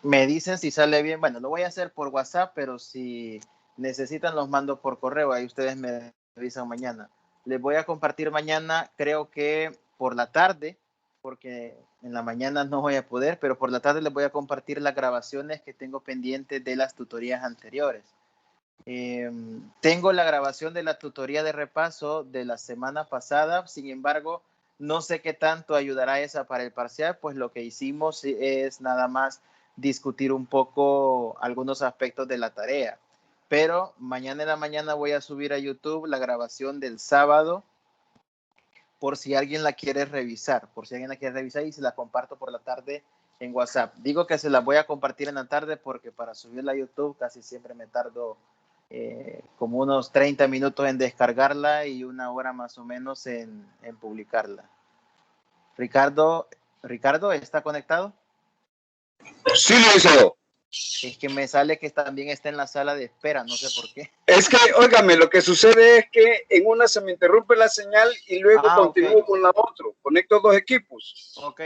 me dicen si sale bien. Bueno, lo voy a hacer por WhatsApp, pero si necesitan los mando por correo. Ahí ustedes me avisan mañana. Les voy a compartir mañana, creo que por la tarde, porque en la mañana no voy a poder, pero por la tarde les voy a compartir las grabaciones que tengo pendientes de las tutorías anteriores. Tengo la grabación de la tutoría de repaso de la semana pasada, sin embargo, no sé qué tanto ayudará esa para el parcial, pues lo que hicimos es nada más discutir un poco algunos aspectos de la tarea. Pero mañana en la mañana voy a subir a YouTube la grabación del sábado por si alguien la quiere revisar, y se la comparto por la tarde en WhatsApp. Digo que se la voy a compartir en la tarde porque para subirla a YouTube casi siempre me tardo como unos 30 minutos en descargarla y una hora más o menos en publicarla. Ricardo, ¿está conectado? Sí, licenciado. Es que me sale que también está en la sala de espera, no sé por qué. Es que, óigame, lo que sucede es que en una se me interrumpe la señal y luego continúo con la otra. Conecto dos equipos. Ok.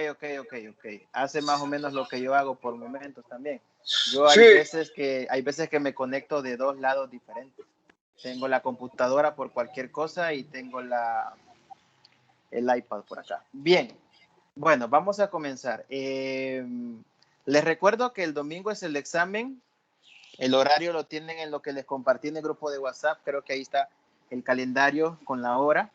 Hace más o menos lo que yo hago por momentos también. Yo Sí. hay veces que me conecto de dos lados diferentes. Tengo la computadora por cualquier cosa y tengo el iPad por acá. Bien, bueno, vamos a comenzar. Les recuerdo que el domingo es el examen. El horario lo tienen en lo que les compartí en el grupo de WhatsApp. Creo que ahí está el calendario con la hora.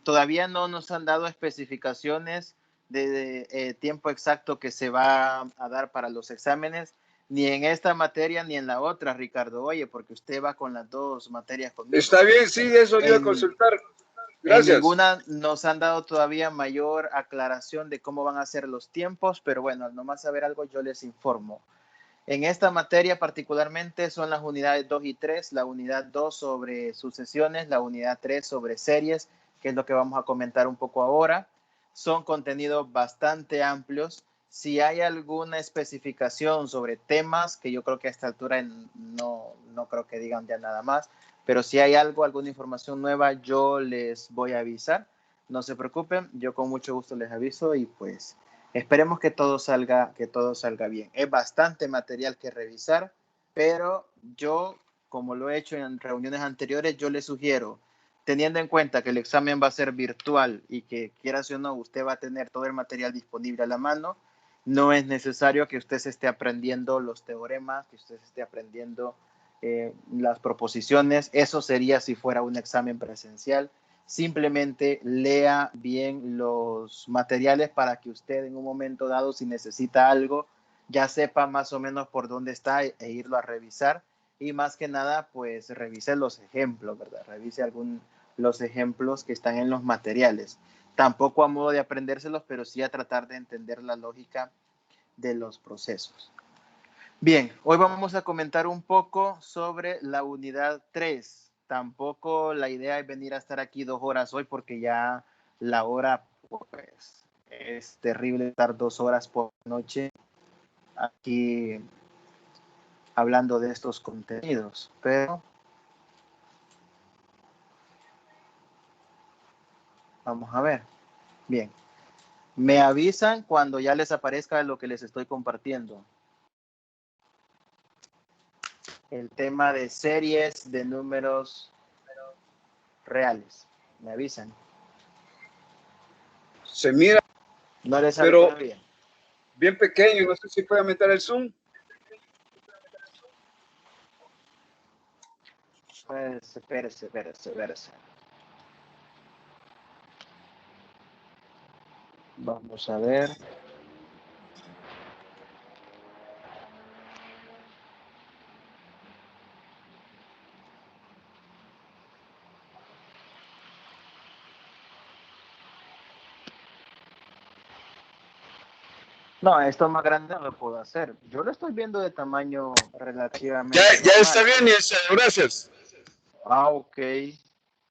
Todavía no nos han dado especificaciones de tiempo exacto que se va a dar para los exámenes, ni en esta materia ni en la otra, Ricardo. Oye, porque usted va con las dos materias conmigo. Está bien, sí, eso iba a consultar. Gracias. En ninguna nos han dado todavía mayor aclaración de cómo van a ser los tiempos, pero bueno, al nomás saber algo yo les informo. En esta materia particularmente son las unidades 2 y 3, la unidad 2 sobre sucesiones, la unidad 3 sobre series, que es lo que vamos a comentar un poco ahora. Son contenidos bastante amplios. Si hay alguna especificación sobre temas, que yo creo que a esta altura no creo que digan ya nada más, pero si hay alguna información nueva, yo les voy a avisar. No se preocupen, yo con mucho gusto les aviso y pues esperemos que todo salga bien. Es bastante material que revisar, pero yo, como lo he hecho en reuniones anteriores, yo les sugiero, teniendo en cuenta que el examen va a ser virtual y que quieras o no, usted va a tener todo el material disponible a la mano, no es necesario que usted se esté aprendiendo los teoremas, que usted se esté aprendiendo las proposiciones. Eso sería si fuera un examen presencial. Simplemente lea bien los materiales para que usted en un momento dado, si necesita algo, ya sepa más o menos por dónde está e irlo a revisar. Y más que nada, pues revise los ejemplos, ¿verdad? Revise los ejemplos que están en los materiales. Tampoco a modo de aprendérselos, pero sí a tratar de entender la lógica de los procesos. Bien, hoy vamos a comentar un poco sobre la unidad 3. Tampoco la idea es venir a estar aquí 2 horas hoy porque ya la hora pues es terrible estar 2 horas por noche aquí hablando de estos contenidos, pero vamos a ver. Bien, me avisan cuando ya les aparezca lo que les estoy compartiendo. El tema de series de números reales. Me avisan. Se mira, No les pero bien. Bien pequeño, no sé si puede aumentar el zoom. Pues, espérese. Vamos a ver. No, esto más grande no lo puedo hacer. Yo lo estoy viendo de tamaño relativamente Ya normal. está bien, gracias. Ok.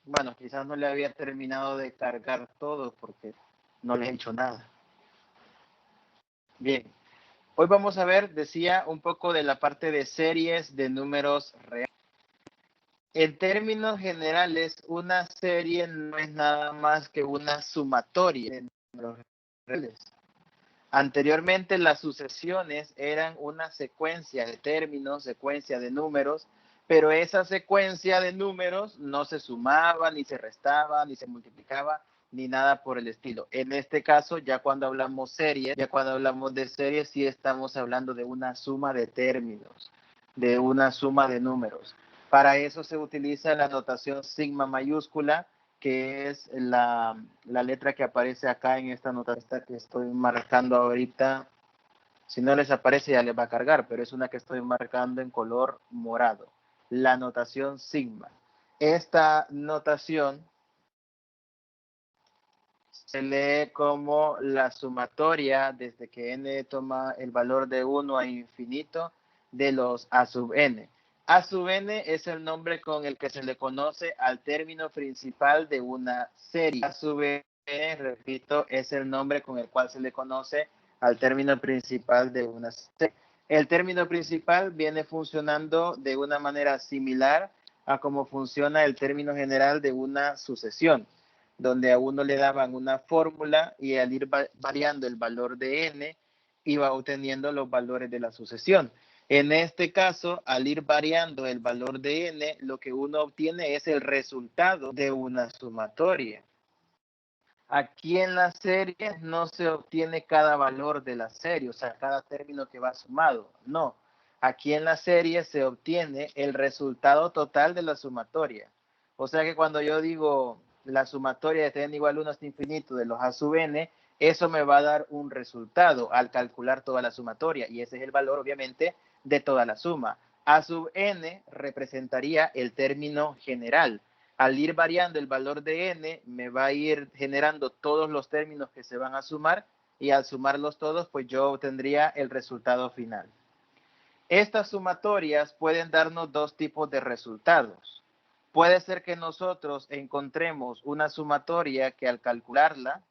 Bueno, quizás no le había terminado de cargar todo porque no le he hecho nada. Bien. Hoy vamos a ver, decía, un poco de la parte de series de números reales. En términos generales, una serie no es nada más que una sumatoria de números reales. Anteriormente las sucesiones eran una secuencia de términos, secuencia de números, pero esa secuencia de números no se sumaba, ni se restaba, ni se multiplicaba, ni nada por el estilo. En este caso, ya cuando hablamos de series, sí estamos hablando de una suma de términos, de una suma de números. Para eso se utiliza la notación sigma mayúscula, que es la letra que aparece acá en esta nota que estoy marcando ahorita. Si no les aparece ya les va a cargar, pero es una que estoy marcando en color morado. La notación sigma. Esta notación se lee como la sumatoria desde que n toma el valor de 1 a infinito de los a sub n. A sub n es el nombre con el que se le conoce al término principal de una serie. A sub n, repito, es el nombre con el cual se le conoce al término principal de una serie. El término principal viene funcionando de una manera similar a cómo funciona el término general de una sucesión, donde a uno le daban una fórmula y al ir variando el valor de n, iba obteniendo los valores de la sucesión. En este caso, al ir variando el valor de n, lo que uno obtiene es el resultado de una sumatoria. Aquí en la serie no se obtiene cada valor de la serie, o sea, cada término que va sumado, no. Aquí en la serie se obtiene el resultado total de la sumatoria. O sea que cuando yo digo la sumatoria de n igual 1 hasta infinito de los a sub n, eso me va a dar un resultado al calcular toda la sumatoria, y ese es el valor, obviamente, de toda la suma. A sub n representaría el término general. Al ir variando el valor de n, me va a ir generando todos los términos que se van a sumar, y al sumarlos todos, pues yo obtendría el resultado final. Estas sumatorias pueden darnos dos tipos de resultados. Puede ser que nosotros encontremos una sumatoria que al calcularla,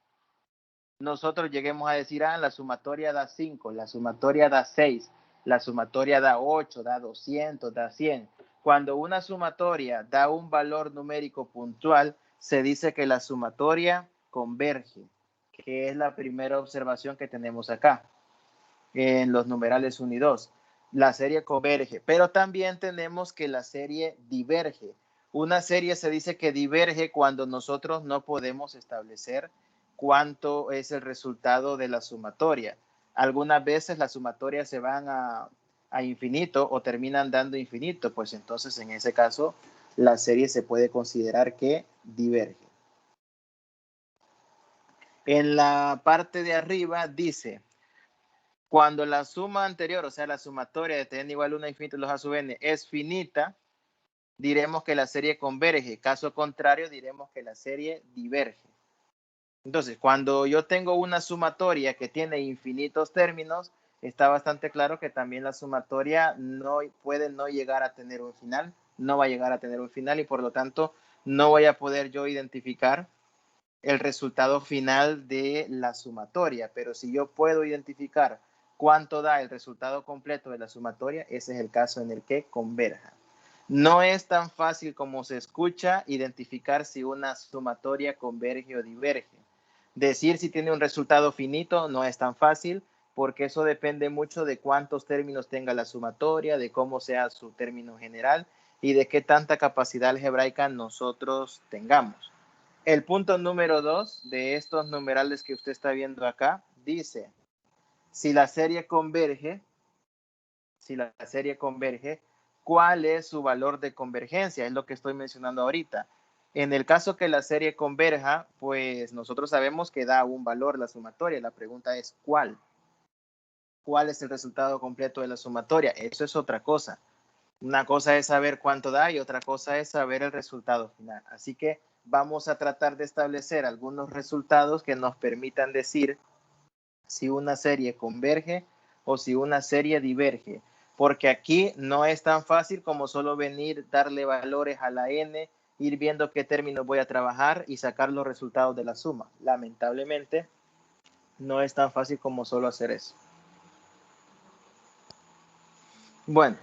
nosotros lleguemos a decir, la sumatoria da 5, la sumatoria da 6, la sumatoria da 8, da 200, da 100. Cuando una sumatoria da un valor numérico puntual, se dice que la sumatoria converge, que es la primera observación que tenemos acá, en los numerales 1 y 2. La serie converge, pero también tenemos que la serie diverge. Una serie se dice que diverge cuando nosotros no podemos establecer cuánto es el resultado de la sumatoria. Algunas veces las sumatorias se van a infinito o terminan dando infinito, pues entonces en ese caso la serie se puede considerar que diverge. En la parte de arriba dice, cuando la suma anterior, o sea, la sumatoria de n igual a 1 a infinito de los a sub n es finita, diremos que la serie converge. Caso contrario, diremos que la serie diverge. Entonces, cuando yo tengo una sumatoria que tiene infinitos términos, está bastante claro que también la sumatoria no puede no llegar a tener un final, no va a llegar a tener un final, y por lo tanto no voy a poder yo identificar el resultado final de la sumatoria. Pero si yo puedo identificar cuánto da el resultado completo de la sumatoria, ese es el caso en el que converja. No es tan fácil como se escucha identificar si una sumatoria converge o diverge. Decir si tiene un resultado finito no es tan fácil, porque eso depende mucho de cuántos términos tenga la sumatoria, de cómo sea su término general y de qué tanta capacidad algebraica nosotros tengamos. El punto número 2 de estos numerales que usted está viendo acá dice, si la serie converge, ¿cuál es su valor de convergencia? Es lo que estoy mencionando ahorita. En el caso que la serie converja, pues nosotros sabemos que da un valor la sumatoria. La pregunta es, ¿cuál? ¿Cuál es el resultado completo de la sumatoria? Eso es otra cosa. Una cosa es saber cuánto da y otra cosa es saber el resultado final. Así que vamos a tratar de establecer algunos resultados que nos permitan decir si una serie converge o si una serie diverge. Porque aquí no es tan fácil como solo venir, darle valores a la n, ir viendo qué términos voy a trabajar y sacar los resultados de la suma. Lamentablemente, no es tan fácil como solo hacer eso. Bueno,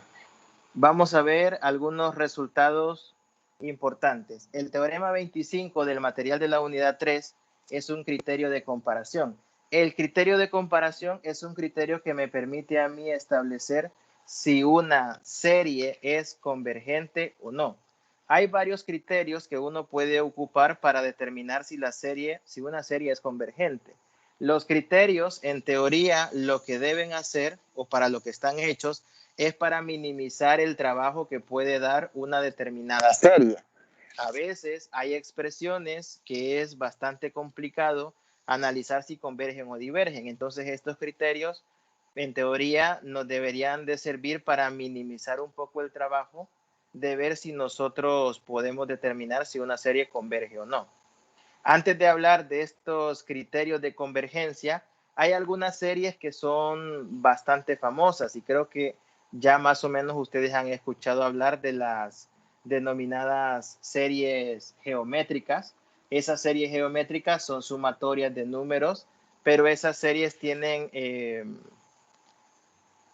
vamos a ver algunos resultados importantes. El teorema 25 del material de la unidad 3 es un criterio de comparación. El criterio de comparación es un criterio que me permite a mí establecer si una serie es convergente o no. Hay varios criterios que uno puede ocupar para determinar si una serie es convergente. Los criterios, en teoría, lo que deben hacer o para lo que están hechos es para minimizar el trabajo que puede dar una determinada serie. A veces hay expresiones que es bastante complicado analizar si convergen o divergen. Entonces, estos criterios, en teoría, nos deberían de servir para minimizar un poco el trabajo de ver si nosotros podemos determinar si una serie converge o no. Antes de hablar de estos criterios de convergencia, hay algunas series que son bastante famosas y creo que ya más o menos ustedes han escuchado hablar de las denominadas series geométricas. Esas series geométricas son sumatorias de números, pero esas series tienen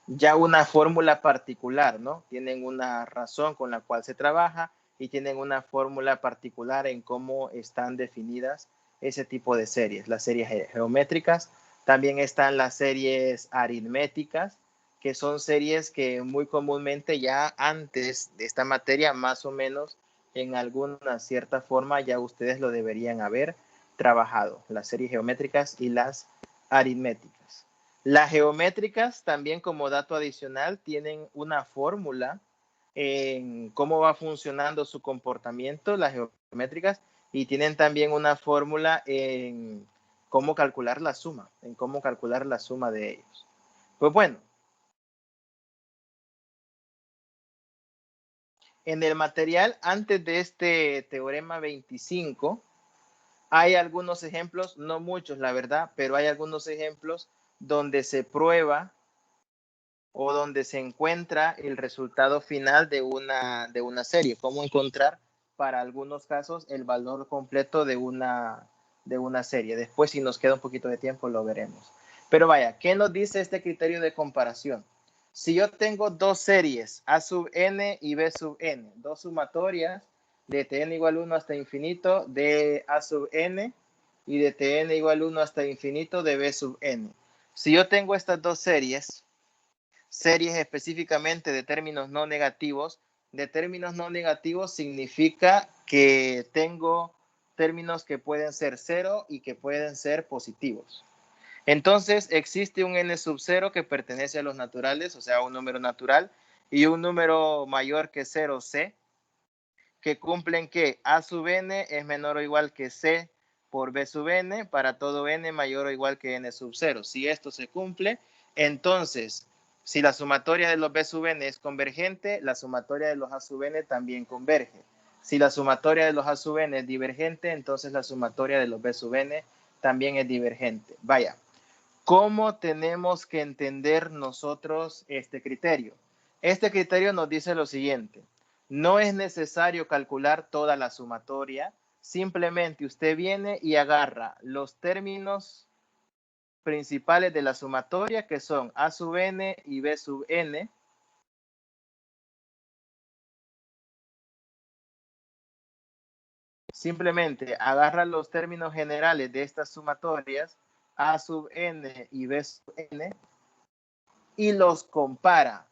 ya una fórmula particular, ¿no? Tienen una razón con la cual se trabaja y tienen una fórmula particular en cómo están definidas ese tipo de series. Las series geométricas, también están las series aritméticas, que son series que muy comúnmente ya antes de esta materia, más o menos en alguna cierta forma, ya ustedes lo deberían haber trabajado, las series geométricas y las aritméticas. Las geométricas también, como dato adicional, tienen una fórmula en cómo va funcionando su comportamiento, las geométricas, y tienen también una fórmula en cómo calcular la suma, de ellos. Pues bueno, en el material antes de este teorema 25, hay algunos ejemplos, no muchos la verdad, pero hay algunos ejemplos donde se prueba o donde se encuentra el resultado final de una serie. Cómo encontrar para algunos casos el valor completo de una serie. Después, si nos queda un poquito de tiempo, lo veremos. Pero vaya, ¿qué nos dice este criterio de comparación? Si yo tengo dos series, A sub n y B sub n, dos sumatorias de tn igual 1 hasta infinito de A sub n y de tn igual 1 hasta infinito de B sub n. Si yo tengo estas dos series específicamente de términos no negativos significa que tengo términos que pueden ser cero y que pueden ser positivos. Entonces existe un n sub 0 que pertenece a los naturales, o sea, un número natural, y un número mayor que 0c, que cumplen que a sub n es menor o igual que c por b sub n para todo n mayor o igual que n sub 0. Si esto se cumple, entonces, si la sumatoria de los b sub n es convergente, la sumatoria de los a sub n también converge. Si la sumatoria de los a sub n es divergente, entonces la sumatoria de los b sub n también es divergente. Vaya, ¿cómo tenemos que entender nosotros este criterio? Este criterio nos dice lo siguiente: no es necesario calcular toda la sumatoria, simplemente usted viene y agarra los términos principales de la sumatoria, que son a sub n y b sub n. Simplemente agarra los términos generales de estas sumatorias, a sub n y b sub n, y los compara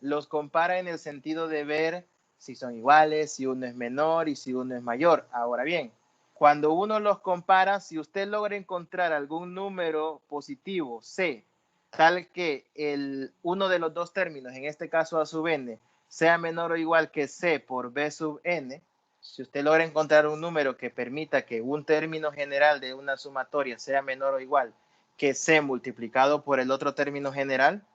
en el sentido de ver si son iguales, si uno es menor y si uno es mayor. Ahora bien, cuando uno los compara, si usted logra encontrar algún número positivo, C, tal que uno de los dos términos, en este caso a sub n, sea menor o igual que C por B sub n, si usted logra encontrar un número que permita que un término general de una sumatoria sea menor o igual que C multiplicado por el otro término general,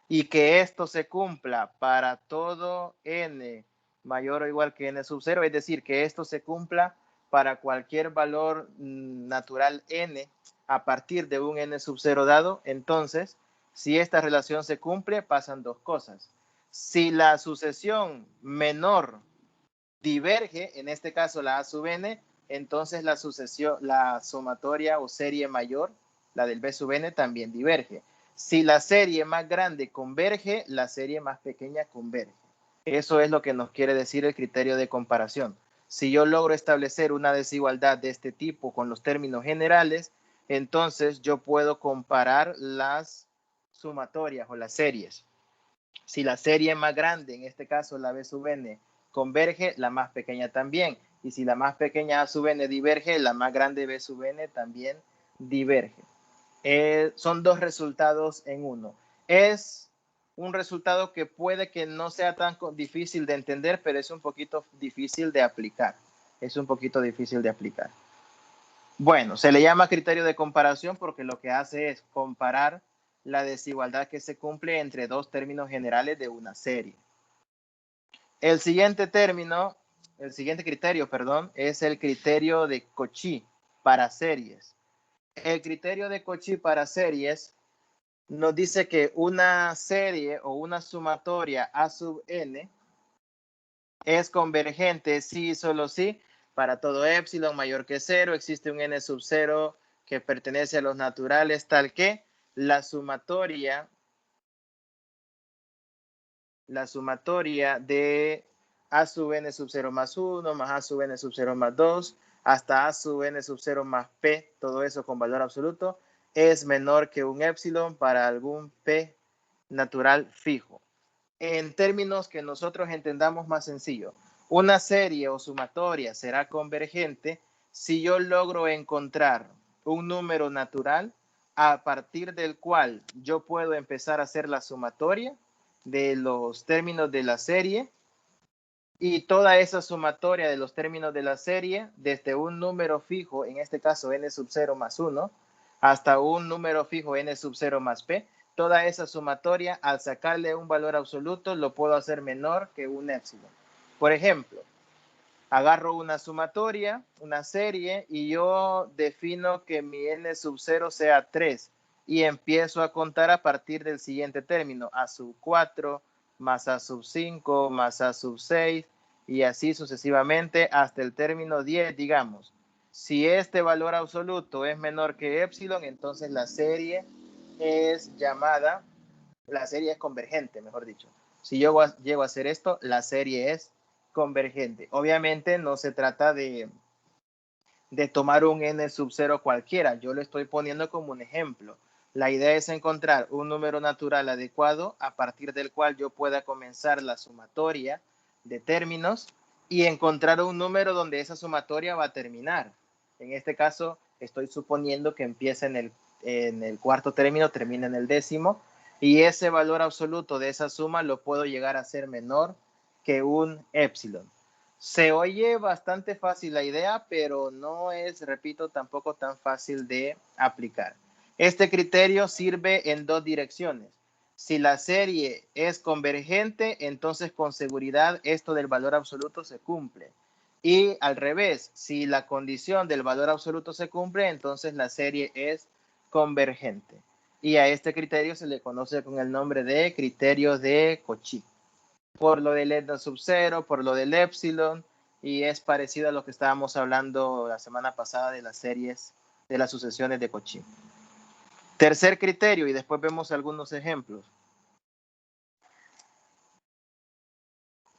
y que esto se cumpla para todo n mayor o igual que n sub 0, es decir, que esto se cumpla para cualquier valor natural n a partir de un n sub 0 dado, entonces, si esta relación se cumple, pasan dos cosas. Si la sucesión menor diverge, en este caso la a sub n, entonces la sumatoria o serie mayor, la del b sub n, también diverge. Si la serie más grande converge, la serie más pequeña converge. Eso es lo que nos quiere decir el criterio de comparación. Si yo logro establecer una desigualdad de este tipo con los términos generales, entonces yo puedo comparar las sumatorias o las series. Si la serie más grande, en este caso la B sub n, converge, la más pequeña también. Y si la más pequeña A sub n diverge, la más grande B sub n también diverge. Son dos resultados en uno. Es un resultado que puede que no sea tan difícil de entender, pero es un poquito difícil de aplicar. Es un poquito difícil de aplicar. Bueno, se le llama criterio de comparación porque lo que hace es comparar la desigualdad que se cumple entre dos términos generales de una serie. El siguiente criterio, es el criterio de Cauchy para series. El criterio de Cauchy para series nos dice que una serie o una sumatoria A sub n es convergente si y solo si para todo épsilon mayor que 0 existe un n sub 0 que pertenece a los naturales tal que la sumatoria de A sub n sub 0 más 1 más A sub n sub 0 más 2 hasta A sub n sub 0 más P, todo eso con valor absoluto, es menor que un épsilon para algún P natural fijo. En términos que nosotros entendamos más sencillo, una serie o sumatoria será convergente si yo logro encontrar un número natural a partir del cual yo puedo empezar a hacer la sumatoria de los términos de la serie y toda esa sumatoria de los términos de la serie desde un número fijo, en este caso n sub 0 más 1, hasta un número fijo n sub 0 más p, toda esa sumatoria al sacarle un valor absoluto lo puedo hacer menor que un épsilon. Por ejemplo, agarro una sumatoria, una serie, y yo defino que mi n sub 0 sea 3 y empiezo a contar a partir del siguiente término, a sub 4 más a sub 5 más a sub 6 y así sucesivamente hasta el término 10, digamos. Si este valor absoluto es menor que épsilon, entonces la serie es convergente, mejor dicho. Si yo llego a hacer esto, la serie es convergente. Obviamente no se trata de tomar un n sub 0 cualquiera. Yo lo estoy poniendo como un ejemplo. La idea es encontrar un número natural adecuado a partir del cual yo pueda comenzar la sumatoria de términos y encontrar un número donde esa sumatoria va a terminar. En este caso, estoy suponiendo que empieza en el cuarto término, termina en el décimo, y ese valor absoluto de esa suma lo puedo llegar a ser menor que un épsilon. Se oye bastante fácil la idea, pero no es, repito, tampoco tan fácil de aplicar. Este criterio sirve en dos direcciones. Si la serie es convergente, entonces con seguridad esto del valor absoluto se cumple. Y al revés, si la condición del valor absoluto se cumple, entonces la serie es convergente. Y a este criterio se le conoce con el nombre de criterio de Cauchy. Por lo del n sub 0, por lo del épsilon, y es parecido a lo que estábamos hablando la semana pasada de las series, de las sucesiones de Cauchy. Tercer criterio, y después vemos algunos ejemplos.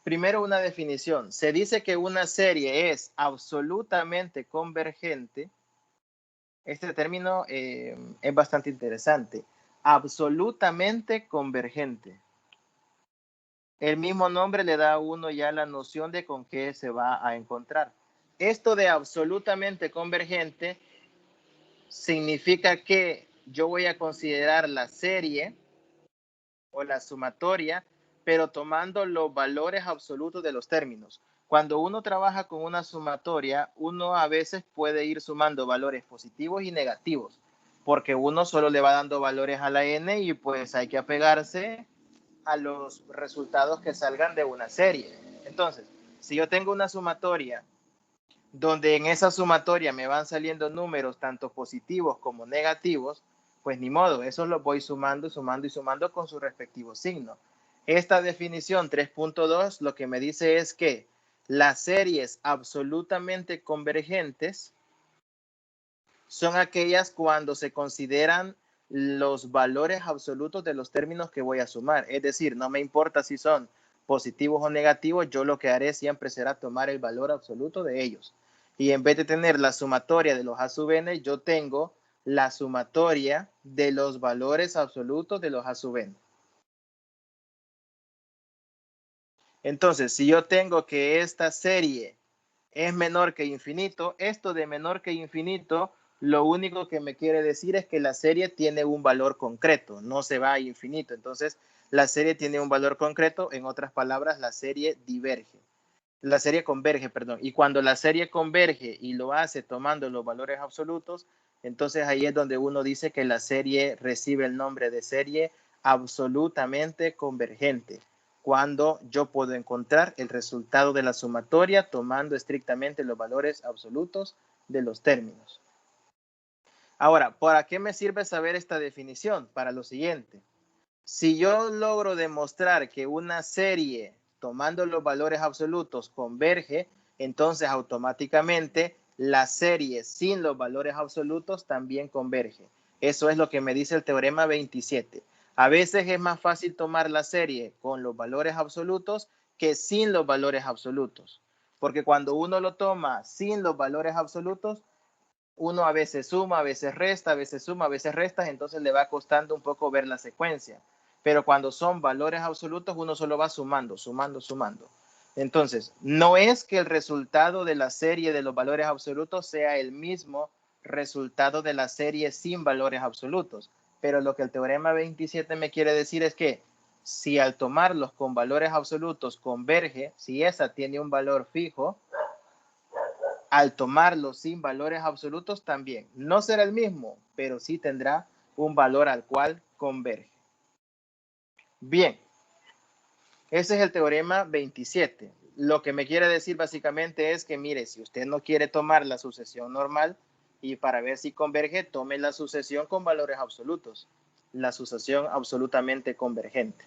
Primero, una definición. Se dice que una serie es absolutamente convergente. Este término es bastante interesante. Absolutamente convergente. El mismo nombre le da a uno ya la noción de con qué se va a encontrar. Esto de absolutamente convergente significa que yo voy a considerar la serie o la sumatoria, pero tomando los valores absolutos de los términos. Cuando uno trabaja con una sumatoria, uno a veces puede ir sumando valores positivos y negativos, porque uno solo le va dando valores a la n y pues hay que apegarse a los resultados que salgan de una serie. Entonces, si yo tengo una sumatoria donde en esa sumatoria me van saliendo números tanto positivos como negativos, pues ni modo, esos los voy sumando, sumando y sumando con su respectivo signo. Esta definición 3.2 lo que me dice es que las series absolutamente convergentes son aquellas cuando se consideran los valores absolutos de los términos que voy a sumar. Es decir, no me importa si son positivos o negativos, yo lo que haré siempre será tomar el valor absoluto de ellos. Y en vez de tener la sumatoria de los A sub n, yo tengo la sumatoria de los valores absolutos de los a sub n. Entonces, si yo tengo que esta serie es menor que infinito, esto de menor que infinito, lo único que me quiere decir es que la serie tiene un valor concreto, no se va a infinito. Entonces, la serie tiene un valor concreto, en otras palabras, la serie diverge. La serie converge, perdón. Y cuando la serie converge y lo hace tomando los valores absolutos, entonces ahí es donde uno dice que la serie recibe el nombre de serie absolutamente convergente, cuando yo puedo encontrar el resultado de la sumatoria tomando estrictamente los valores absolutos de los términos. Ahora, ¿para qué me sirve saber esta definición? Para lo siguiente. Si yo logro demostrar que una serie tomando los valores absolutos converge, entonces automáticamente la serie sin los valores absolutos también converge. Eso es lo que me dice el teorema 27. A veces es más fácil tomar la serie con los valores absolutos que sin los valores absolutos. Porque cuando uno lo toma sin los valores absolutos, uno a veces suma, a veces resta, a veces suma, a veces resta, entonces le va costando un poco ver la secuencia. Pero cuando son valores absolutos, uno solo va sumando, sumando, sumando. Entonces, no es que el resultado de la serie de los valores absolutos sea el mismo resultado de la serie sin valores absolutos. Pero lo que el teorema 27 me quiere decir es que si al tomarlos con valores absolutos converge, si esa tiene un valor fijo, al tomarlo sin valores absolutos también. No será el mismo, pero sí tendrá un valor al cual converge. Bien, ese es el teorema 27. Lo que me quiere decir básicamente es que, mire, si usted no quiere tomar la sucesión normal y para ver si converge, tome la sucesión con valores absolutos, la sucesión absolutamente convergente.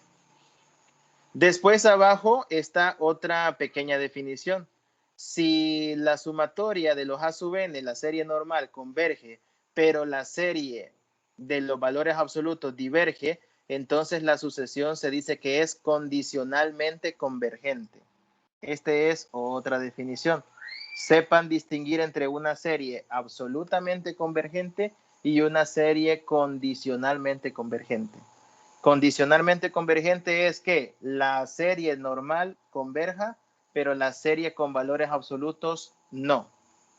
Después abajo está otra pequeña definición. Si la sumatoria de los a sub n, la serie normal, converge, pero la serie de los valores absolutos diverge, entonces la sucesión se dice que es condicionalmente convergente. Esta es otra definición. Sepan distinguir entre una serie absolutamente convergente y una serie condicionalmente convergente. Condicionalmente convergente es que la serie normal converja, pero la serie con valores absolutos no.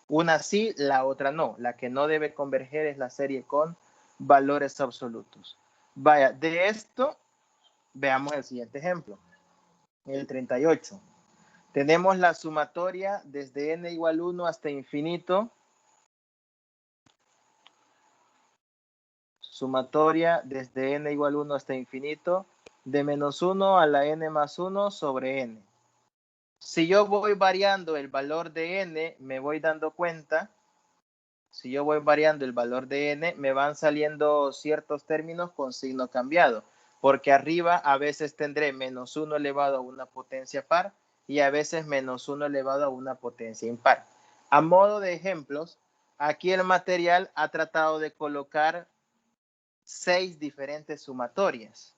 Una sí, la otra no. La que no debe converger es la serie con valores absolutos. Vaya, de esto veamos el siguiente ejemplo. El 38. Tenemos la sumatoria desde n igual 1 hasta infinito. Sumatoria desde n igual 1 hasta infinito de menos 1 a la n más 1 sobre n. Si yo voy variando el valor de n, me voy dando cuenta, si yo voy variando el valor de n, me van saliendo ciertos términos con signo cambiado, porque arriba a veces tendré menos 1 elevado a una potencia par y a veces menos 1 elevado a una potencia impar. A modo de ejemplos, aquí el material ha tratado de colocar 6 diferentes sumatorias.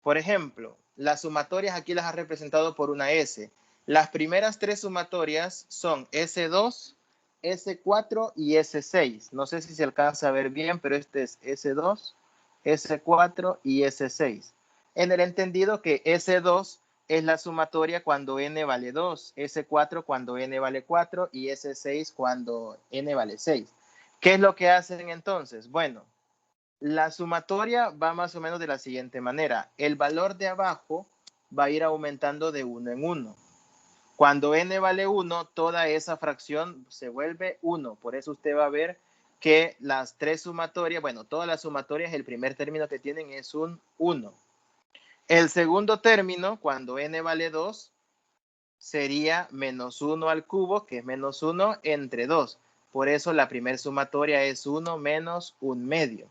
Por ejemplo, las sumatorias aquí las ha representado por una S. Las primeras 3 sumatorias son S2, S4 y S6. No sé si se alcanza a ver bien, pero este es S2, S4 y S6. En el entendido que S2 es la sumatoria cuando n vale 2, S4 cuando n vale 4 y S6 cuando n vale 6. ¿Qué es lo que hacen entonces? Bueno, la sumatoria va más o menos de la siguiente manera. El valor de abajo va a ir aumentando de 1 en 1. Cuando n vale 1, toda esa fracción se vuelve 1. Por eso usted va a ver que las 3 sumatorias, bueno, todas las sumatorias, el primer término que tienen es un 1. El segundo término, cuando n vale 2, sería menos 1 al cubo, que es menos 1 entre 2. Por eso la primera sumatoria es 1 menos 1 medio.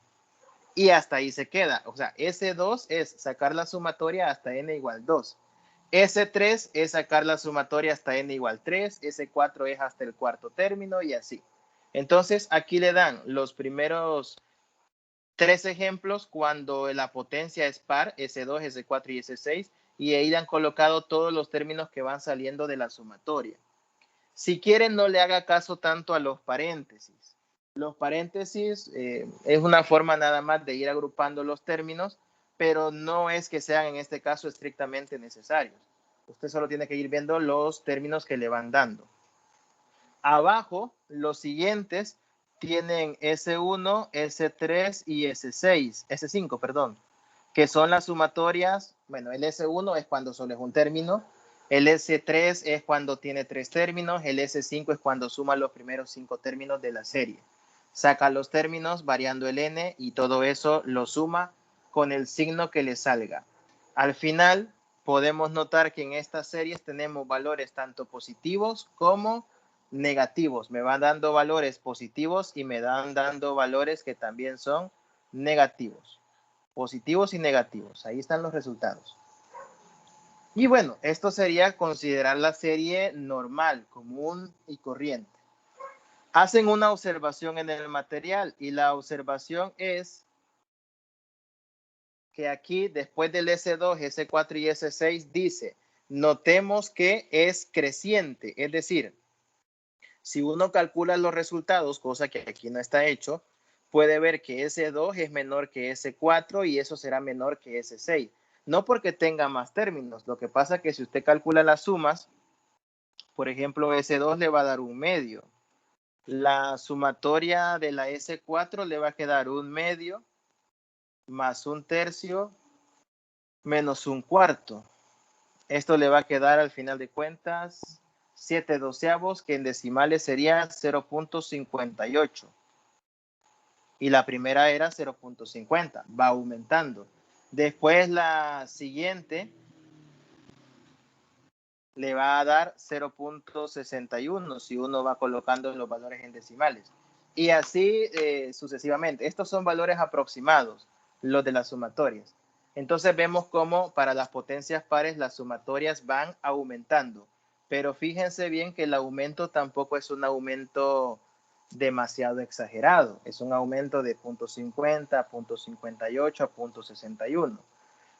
Y hasta ahí se queda. O sea, S2 es sacar la sumatoria hasta n igual 2. S3 es sacar la sumatoria hasta n igual 3. S4 es hasta el cuarto término y así. Entonces, aquí le dan los primeros 3 ejemplos cuando la potencia es par, S2, S4 y S6. Y ahí le han colocado todos los términos que van saliendo de la sumatoria. Si quieren, no le haga caso tanto a los paréntesis. Los paréntesis es una forma nada más de ir agrupando los términos, pero no es que sean en este caso estrictamente necesarios. Usted solo tiene que ir viendo los términos que le van dando. Abajo, los siguientes tienen S1, S3 y S5, perdón, que son las sumatorias. Bueno, el S1 es cuando solo es un término, el S3 es cuando tiene 3 términos, el S5 es cuando suma los primeros 5 términos de la serie. Saca los términos variando el n y todo eso lo suma con el signo que le salga. Al final, podemos notar que en estas series tenemos valores tanto positivos como negativos. Me van dando valores positivos y me dan dando valores que también son negativos. Positivos y negativos. Ahí están los resultados. Y bueno, esto sería considerar la serie normal, común y corriente. Hacen una observación en el material y la observación es que aquí después del S2, S4 y S6 dice, notemos que es creciente, es decir, si uno calcula los resultados, cosa que aquí no está hecho, puede ver que S2 es menor que S4 y eso será menor que S6. No porque tenga más términos, lo que pasa es que si usted calcula las sumas, por ejemplo, S2 le va a dar un medio. La sumatoria de la S4 le va a quedar un medio más un tercio menos un cuarto. Esto le va a quedar al final de cuentas 7 doceavos, que en decimales sería 0.58. Y la primera era 0.50, va aumentando. Después la siguiente le va a dar 0.61 si uno va colocando los valores en decimales. Y así sucesivamente. Estos son valores aproximados, los de las sumatorias. Entonces vemos cómo para las potencias pares las sumatorias van aumentando. Pero fíjense bien que el aumento tampoco es un aumento demasiado exagerado. Es un aumento de 0.50, 0.58 a 0.61.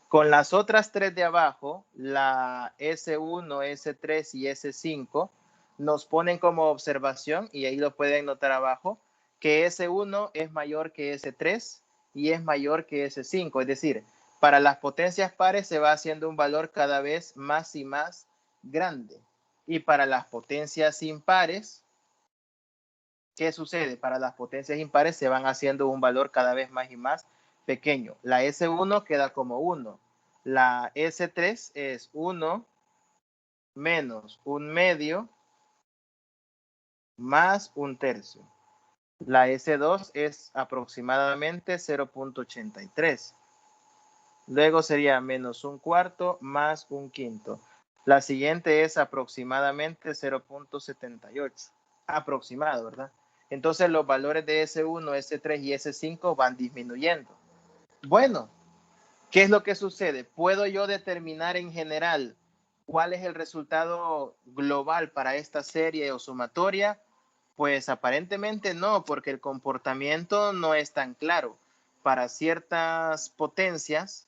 Con las otras tres de abajo, la S1, S3 y S5, nos ponen como observación, y ahí lo pueden notar abajo, que S1 es mayor que S3 y es mayor que S5. Es decir, para las potencias pares se va haciendo un valor cada vez más y más grande. Y para las potencias impares, ¿qué sucede? Para las potencias impares se van haciendo un valor cada vez más y más pequeño. La S1 queda como 1. La S3 es 1 menos un medio más un tercio. La S2 es aproximadamente 0.83. Luego sería menos un cuarto más un quinto. La siguiente es aproximadamente 0.78. Aproximado, ¿verdad? Entonces los valores de S1, S3 y S5 van disminuyendo. Bueno, ¿qué es lo que sucede? ¿Puedo yo determinar en general cuál es el resultado global para esta serie o sumatoria? Pues aparentemente no, porque el comportamiento no es tan claro. Para ciertas potencias,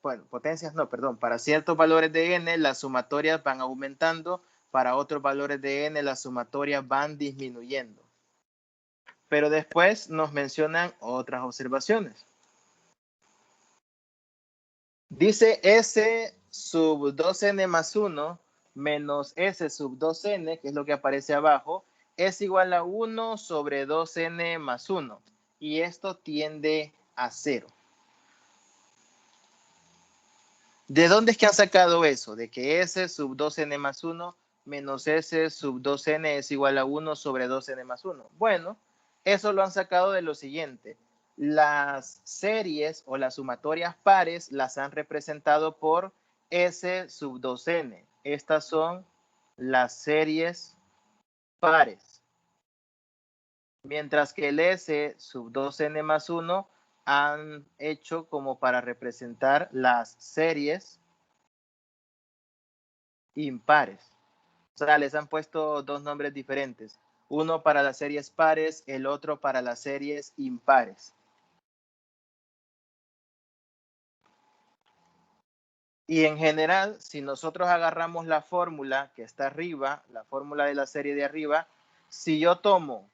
bueno, potencias no, perdón, para ciertos valores de n las sumatorias van aumentando, para otros valores de n las sumatorias van disminuyendo. Pero después nos mencionan otras observaciones. Dice S sub 2n más 1 menos S sub 2n, que es lo que aparece abajo, es igual a 1 sobre 2n más 1. Y esto tiende a 0. ¿De dónde es que han sacado eso? De que S sub 2n más 1 menos S sub 2n es igual a 1 sobre 2n más 1. Bueno, eso lo han sacado de lo siguiente. Las series o las sumatorias pares las han representado por S sub 2n. Estas son las series pares. Mientras que el S sub 2n más 1 han hecho como para representar las series impares. O sea, les han puesto dos nombres diferentes. Uno para las series pares, el otro para las series impares. Y en general, si nosotros agarramos la fórmula que está arriba, la fórmula de la serie de arriba, si yo tomo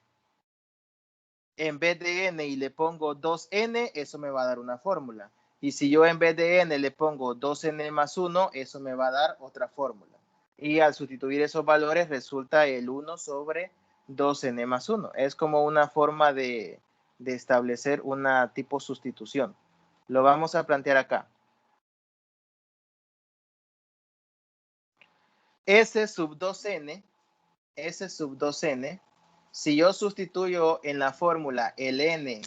en vez de n y le pongo 2n, eso me va a dar una fórmula. Y si yo en vez de n le pongo 2n más 1, eso me va a dar otra fórmula. Y al sustituir esos valores resulta el 1 sobre 2n más 1. Es como una forma de establecer una tipo sustitución. Lo vamos a plantear acá. S sub 2n, si yo sustituyo en la fórmula el n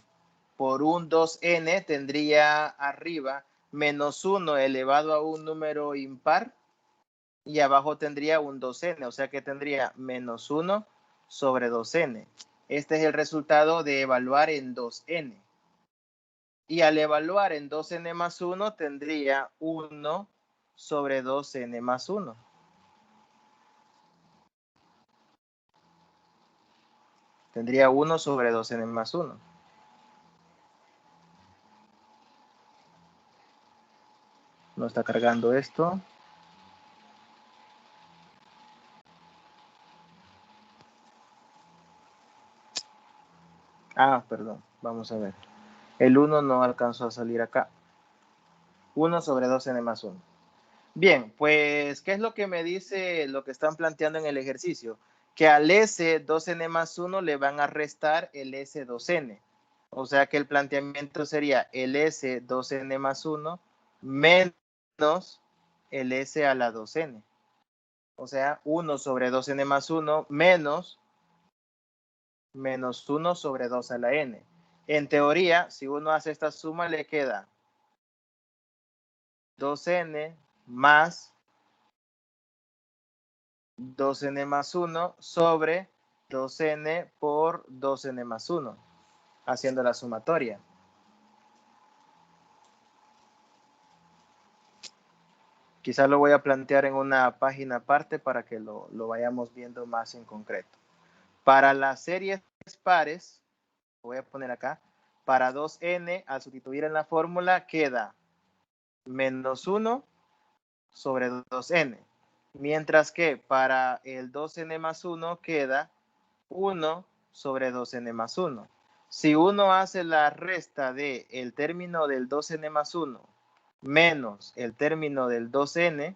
por un 2n, tendría arriba menos 1 elevado a un número impar y abajo tendría un 2n, o sea que tendría menos 1 sobre 2n. Este es el resultado de evaluar en 2n. Y al evaluar en 2n más 1, tendría 1 sobre 2n más 1. Tendría 1 sobre 2n más 1. No está cargando esto. Perdón. Vamos a ver. El 1 no alcanzó a salir acá. 1 sobre 2n más 1. Bien, pues, ¿qué es lo que me dice lo que están planteando en el ejercicio? Que al S 2n más 1 le van a restar el S 2n. O sea que el planteamiento sería el S 2n más 1 menos el S a la 2n. O sea, 1 sobre 2n más 1 menos 1 sobre 2 a la n. En teoría, si uno hace esta suma, le queda 2n más 2n más 1 sobre 2n por 2n más 1, haciendo la sumatoria. Quizás lo voy a plantear en una página aparte para que lo vayamos viendo más en concreto. Para las series pares, voy a poner acá, para 2n, al sustituir en la fórmula, queda menos 1 sobre 2n. Mientras que para el 2n más 1 queda 1 sobre 2n más 1. Si uno hace la resta de el término del 2n más 1 menos el término del 2n,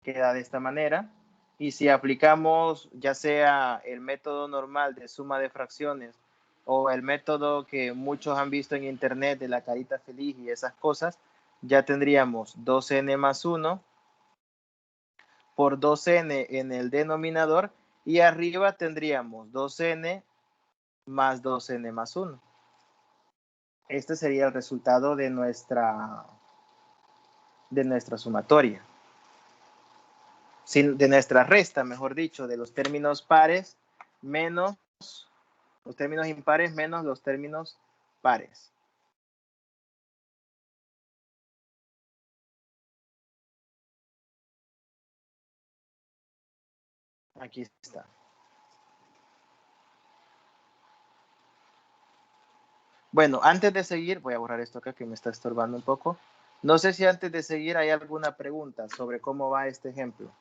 queda de esta manera. Y si aplicamos ya sea el método normal de suma de fracciones o el método que muchos han visto en internet de la carita feliz y esas cosas, ya tendríamos 2n más 1 por 2n en el denominador y arriba tendríamos 2n más 2n más 1. Este sería el resultado de nuestra sumatoria. De nuestra resta, mejor dicho, de los términos pares menos los términos impares menos los términos pares. Aquí está. Bueno, antes de seguir, voy a borrar esto acá que me está estorbando un poco. No sé si antes de seguir hay alguna pregunta sobre cómo va este ejemplo.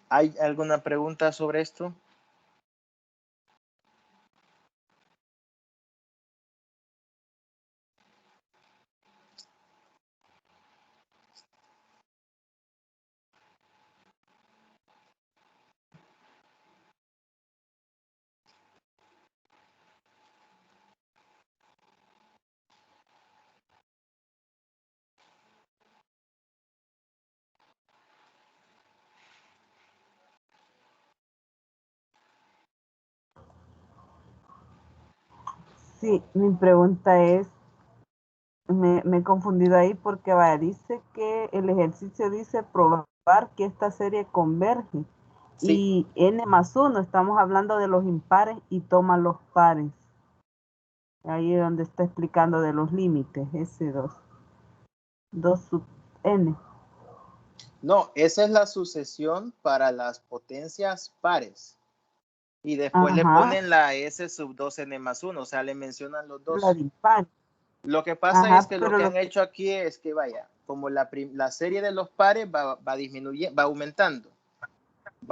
¿Hay alguna pregunta sobre esto? Sí, mi pregunta es, me he confundido ahí porque vaya, dice que el ejercicio dice probar que esta serie converge. Sí. Y n más 1, estamos hablando de los impares y toma los pares. Ahí es donde está explicando de los límites, S2. 2 sub n. No, esa es la sucesión para las potencias pares. y después le ponen la S sub 2n más 1, o sea, le mencionan los dos. La de impar. Lo que pasa es que lo que han hecho aquí es que, vaya, como la serie de los pares va disminuyendo, va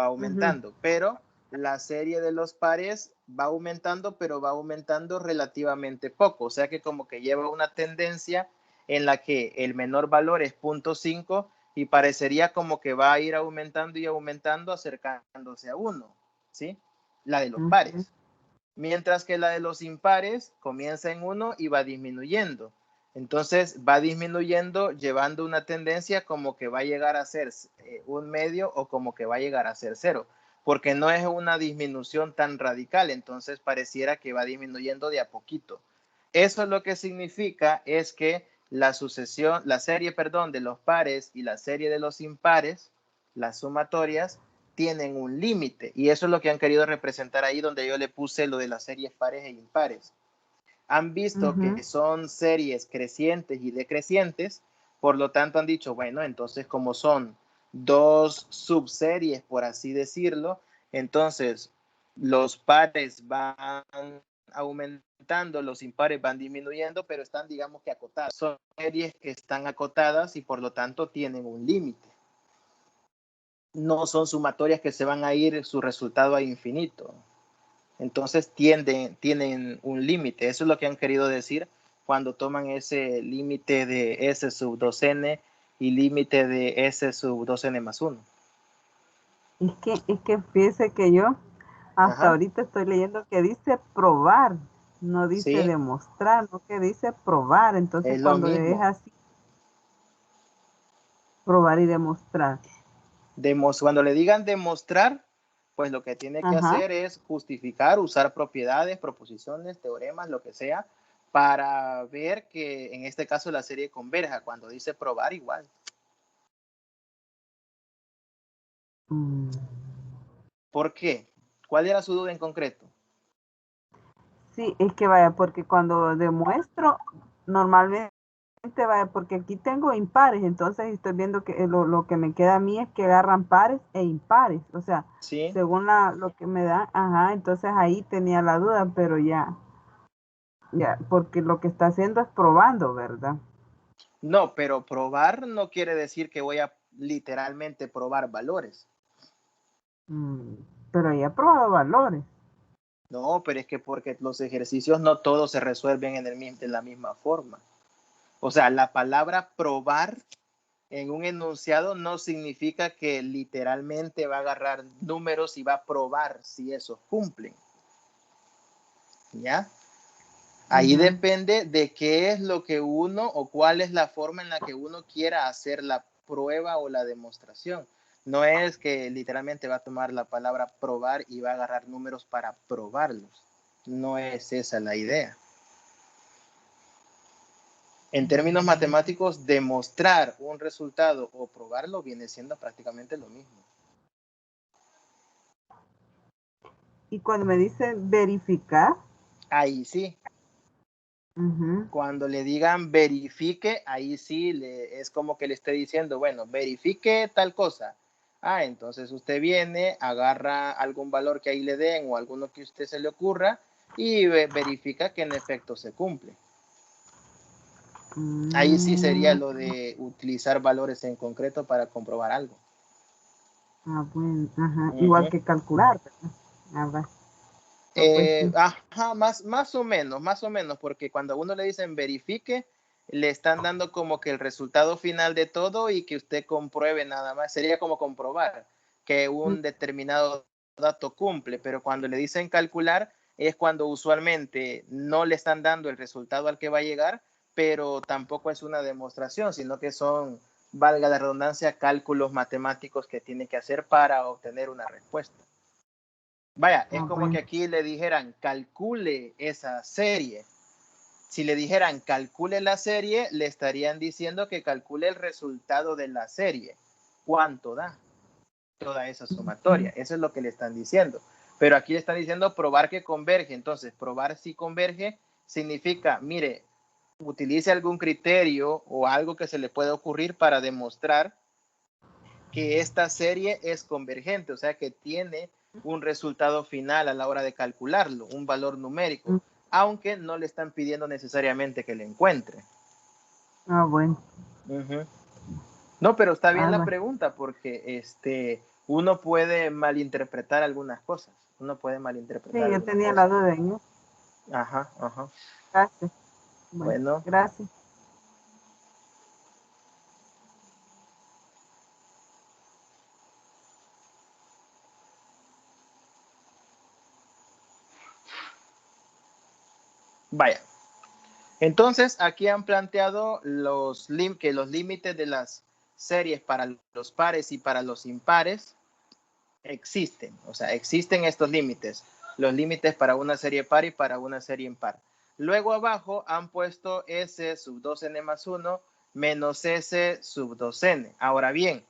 aumentando, pero la serie de los pares va aumentando, pero va aumentando relativamente poco, o sea que como que lleva una tendencia en la que el menor valor es 0.5 y parecería como que va a ir aumentando y aumentando acercándose a 1, ¿sí? La de los pares. Mientras que la de los impares comienza en 1 y va disminuyendo. Entonces va disminuyendo llevando una tendencia como que va a llegar a ser un medio o como que va a llegar a ser 0, porque no es una disminución tan radical, entonces pareciera que va disminuyendo de a poquito. Eso lo que significa es que la serie de los pares y la serie de los impares, las sumatorias, tienen un límite, y eso es lo que han querido representar ahí donde yo le puse lo de las series pares e impares. Han visto que son series crecientes y decrecientes, por lo tanto han dicho, bueno, entonces como son dos subseries, por así decirlo, entonces los pares van aumentando, los impares van disminuyendo, pero están, digamos que acotadas. Son series que están acotadas y por lo tanto tienen un límite. No son sumatorias que se van a ir su resultado a infinito. Entonces tienen un límite. Eso es lo que han querido decir cuando toman ese límite de S sub 2n y límite de S sub 2n más 1. Es que fíjese que yo hasta ahorita estoy leyendo que dice probar, no dice demostrar, no que dice probar. Entonces cuando es así, probar y demostrar. Cuando le digan demostrar, pues lo que tiene que hacer es justificar, usar propiedades, proposiciones, teoremas, lo que sea, para ver que en este caso la serie converja. Cuando dice probar, igual. ¿Por qué? ¿Cuál era su duda en concreto? Sí, es que vaya, porque cuando demuestro, normalmente vaya, porque aquí tengo impares, entonces estoy viendo que lo que me queda a mí es que agarran pares e impares, o sea, según lo que me dan, entonces ahí tenía la duda, pero ya, porque lo que está haciendo es probando, ¿verdad? No, pero probar no quiere decir que voy a literalmente probar valores. Pero ya he probado valores. No, pero es que porque los ejercicios no todos se resuelven en la misma forma. O sea, la palabra probar en un enunciado no significa que literalmente va a agarrar números y va a probar si esos cumplen. ¿Ya? Ahí depende de qué es lo que uno o cuál es la forma en la que uno quiera hacer la prueba o la demostración. No es que literalmente va a tomar la palabra probar y va a agarrar números para probarlos. No es esa la idea. En términos matemáticos, demostrar un resultado o probarlo viene siendo prácticamente lo mismo. Y cuando me dice verificar. Ahí sí. Cuando le digan verifique, ahí sí es como que le esté diciendo, bueno, verifique tal cosa. Entonces usted viene, agarra algún valor que ahí le den o alguno que a usted se le ocurra y verifica que en efecto se cumple. Ahí sí sería lo de utilizar valores en concreto para comprobar algo. Bueno, igual que calcular, ¿verdad? Más o menos, porque cuando a uno le dicen verifique, le están dando como que el resultado final de todo y que usted compruebe nada más. Sería como comprobar que un determinado dato cumple, pero cuando le dicen calcular es cuando usualmente no le están dando el resultado al que va a llegar, pero tampoco es una demostración, sino que son, valga la redundancia, cálculos matemáticos que tiene que hacer para obtener una respuesta. Vaya, es como que aquí le dijeran calcule esa serie. Si le dijeran calcule la serie, le estarían diciendo que calcule el resultado de la serie. ¿Cuánto da toda esa sumatoria? Eso es lo que le están diciendo. Pero aquí le están diciendo probar que converge. Entonces, probar si converge significa, mire, utilice algún criterio o algo que se le pueda ocurrir para demostrar que esta serie es convergente, o sea, que tiene un resultado final a la hora de calcularlo, un valor numérico, aunque no le están pidiendo necesariamente que le encuentre. Ah, bueno. No, pero está bien la pregunta porque uno puede malinterpretar algunas cosas. Uno puede malinterpretar. Sí, yo tenía la duda en eso. Ajá, ajá. Gracias. Bueno. Gracias. Vaya. Entonces, aquí han planteado que los límites de las series para los pares y para los impares existen. O sea, existen estos límites. Los límites para una serie par y para una serie impar. Luego abajo han puesto S sub 2n más 1 menos S sub 2n. Ahora bien,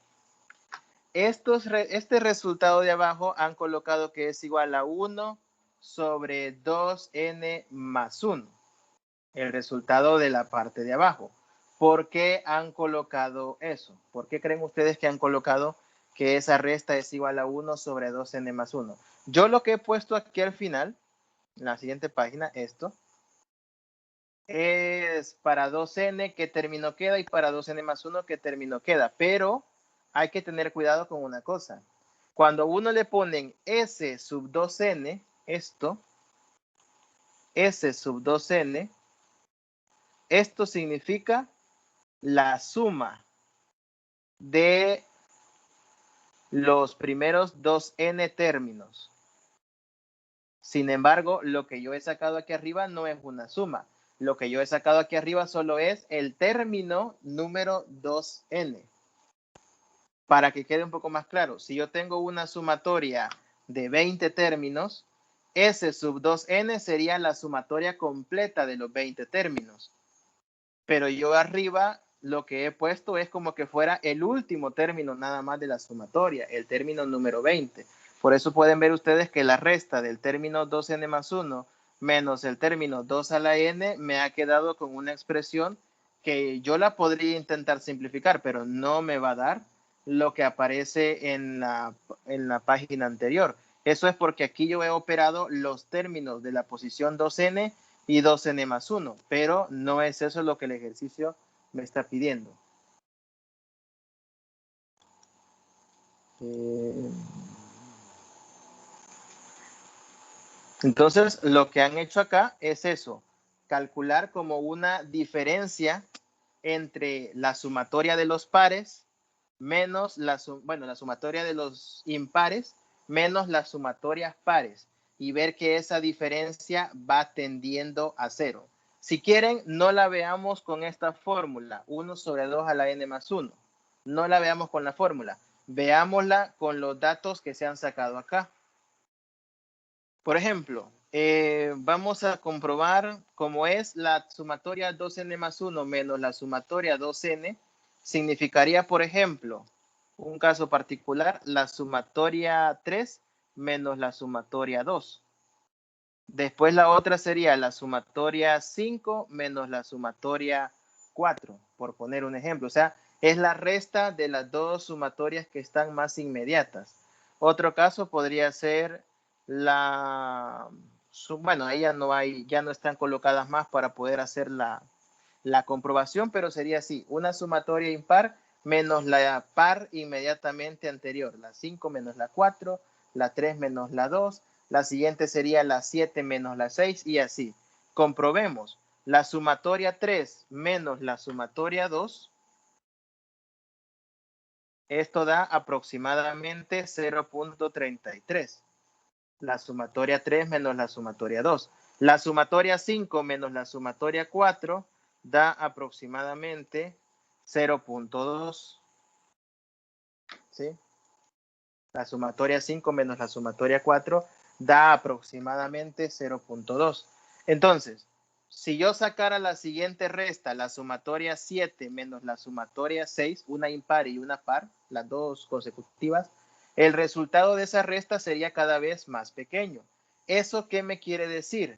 este resultado de abajo han colocado que es igual a 1 sobre 2n más 1. El resultado de la parte de abajo. ¿Por qué han colocado eso? ¿Por qué creen ustedes que han colocado que esa resta es igual a 1 sobre 2n más 1? Yo lo que he puesto aquí al final, en la siguiente página, esto, es para 2n qué término queda y para 2n más 1 qué término queda. Pero hay que tener cuidado con una cosa. Cuando a uno le ponen s sub 2n, esto, s sub 2n, esto significa la suma de los primeros 2n términos. Sin embargo, lo que yo he sacado aquí arriba no es una suma. Lo que yo he sacado aquí arriba solo es el término número 2n. Para que quede un poco más claro, si yo tengo una sumatoria de 20 términos, S sub 2n sería la sumatoria completa de los 20 términos. Pero yo arriba lo que he puesto es como que fuera el último término nada más de la sumatoria, el término número 20. Por eso pueden ver ustedes que la resta del término 2n más 1 menos el término 2 a la n me ha quedado con una expresión que yo la podría intentar simplificar, pero no me va a dar lo que aparece en la página anterior. Eso es porque aquí yo he operado los términos de la posición 2n y 2n más 1, pero no es eso lo que el ejercicio me está pidiendo. Entonces, lo que han hecho acá es eso, calcular como una diferencia entre la sumatoria de los pares menos la sumatoria de los impares menos las sumatorias pares y ver que esa diferencia va tendiendo a 0. Si quieren, no la veamos con esta fórmula, 1 sobre 2 a la n más 1. No la veamos con la fórmula. Veámosla con los datos que se han sacado acá. Por ejemplo, vamos a comprobar cómo es la sumatoria 2n más 1 menos la sumatoria 2n. Significaría, por ejemplo, un caso particular, la sumatoria 3 menos la sumatoria 2. Después la otra sería la sumatoria 5 menos la sumatoria 4, por poner un ejemplo. O sea, es la resta de las dos sumatorias que están más inmediatas. Otro caso podría ser ahí ya no están colocadas más para poder hacer la comprobación, pero sería así, una sumatoria impar menos la par inmediatamente anterior, la 5 menos la 4, la 3 menos la 2, la siguiente sería la 7 menos la 6 y así. Comprobemos, la sumatoria 3 menos la sumatoria 2, esto da aproximadamente 0.33. La sumatoria 3 menos la sumatoria 2. La sumatoria 5 menos la sumatoria 4 da aproximadamente 0.2. ¿Sí? La sumatoria 5 menos la sumatoria 4 da aproximadamente 0.2. Entonces, si yo sacara la siguiente resta, la sumatoria 7 menos la sumatoria 6, una impar y una par, las dos consecutivas, el resultado de esa resta sería cada vez más pequeño. ¿Eso qué me quiere decir?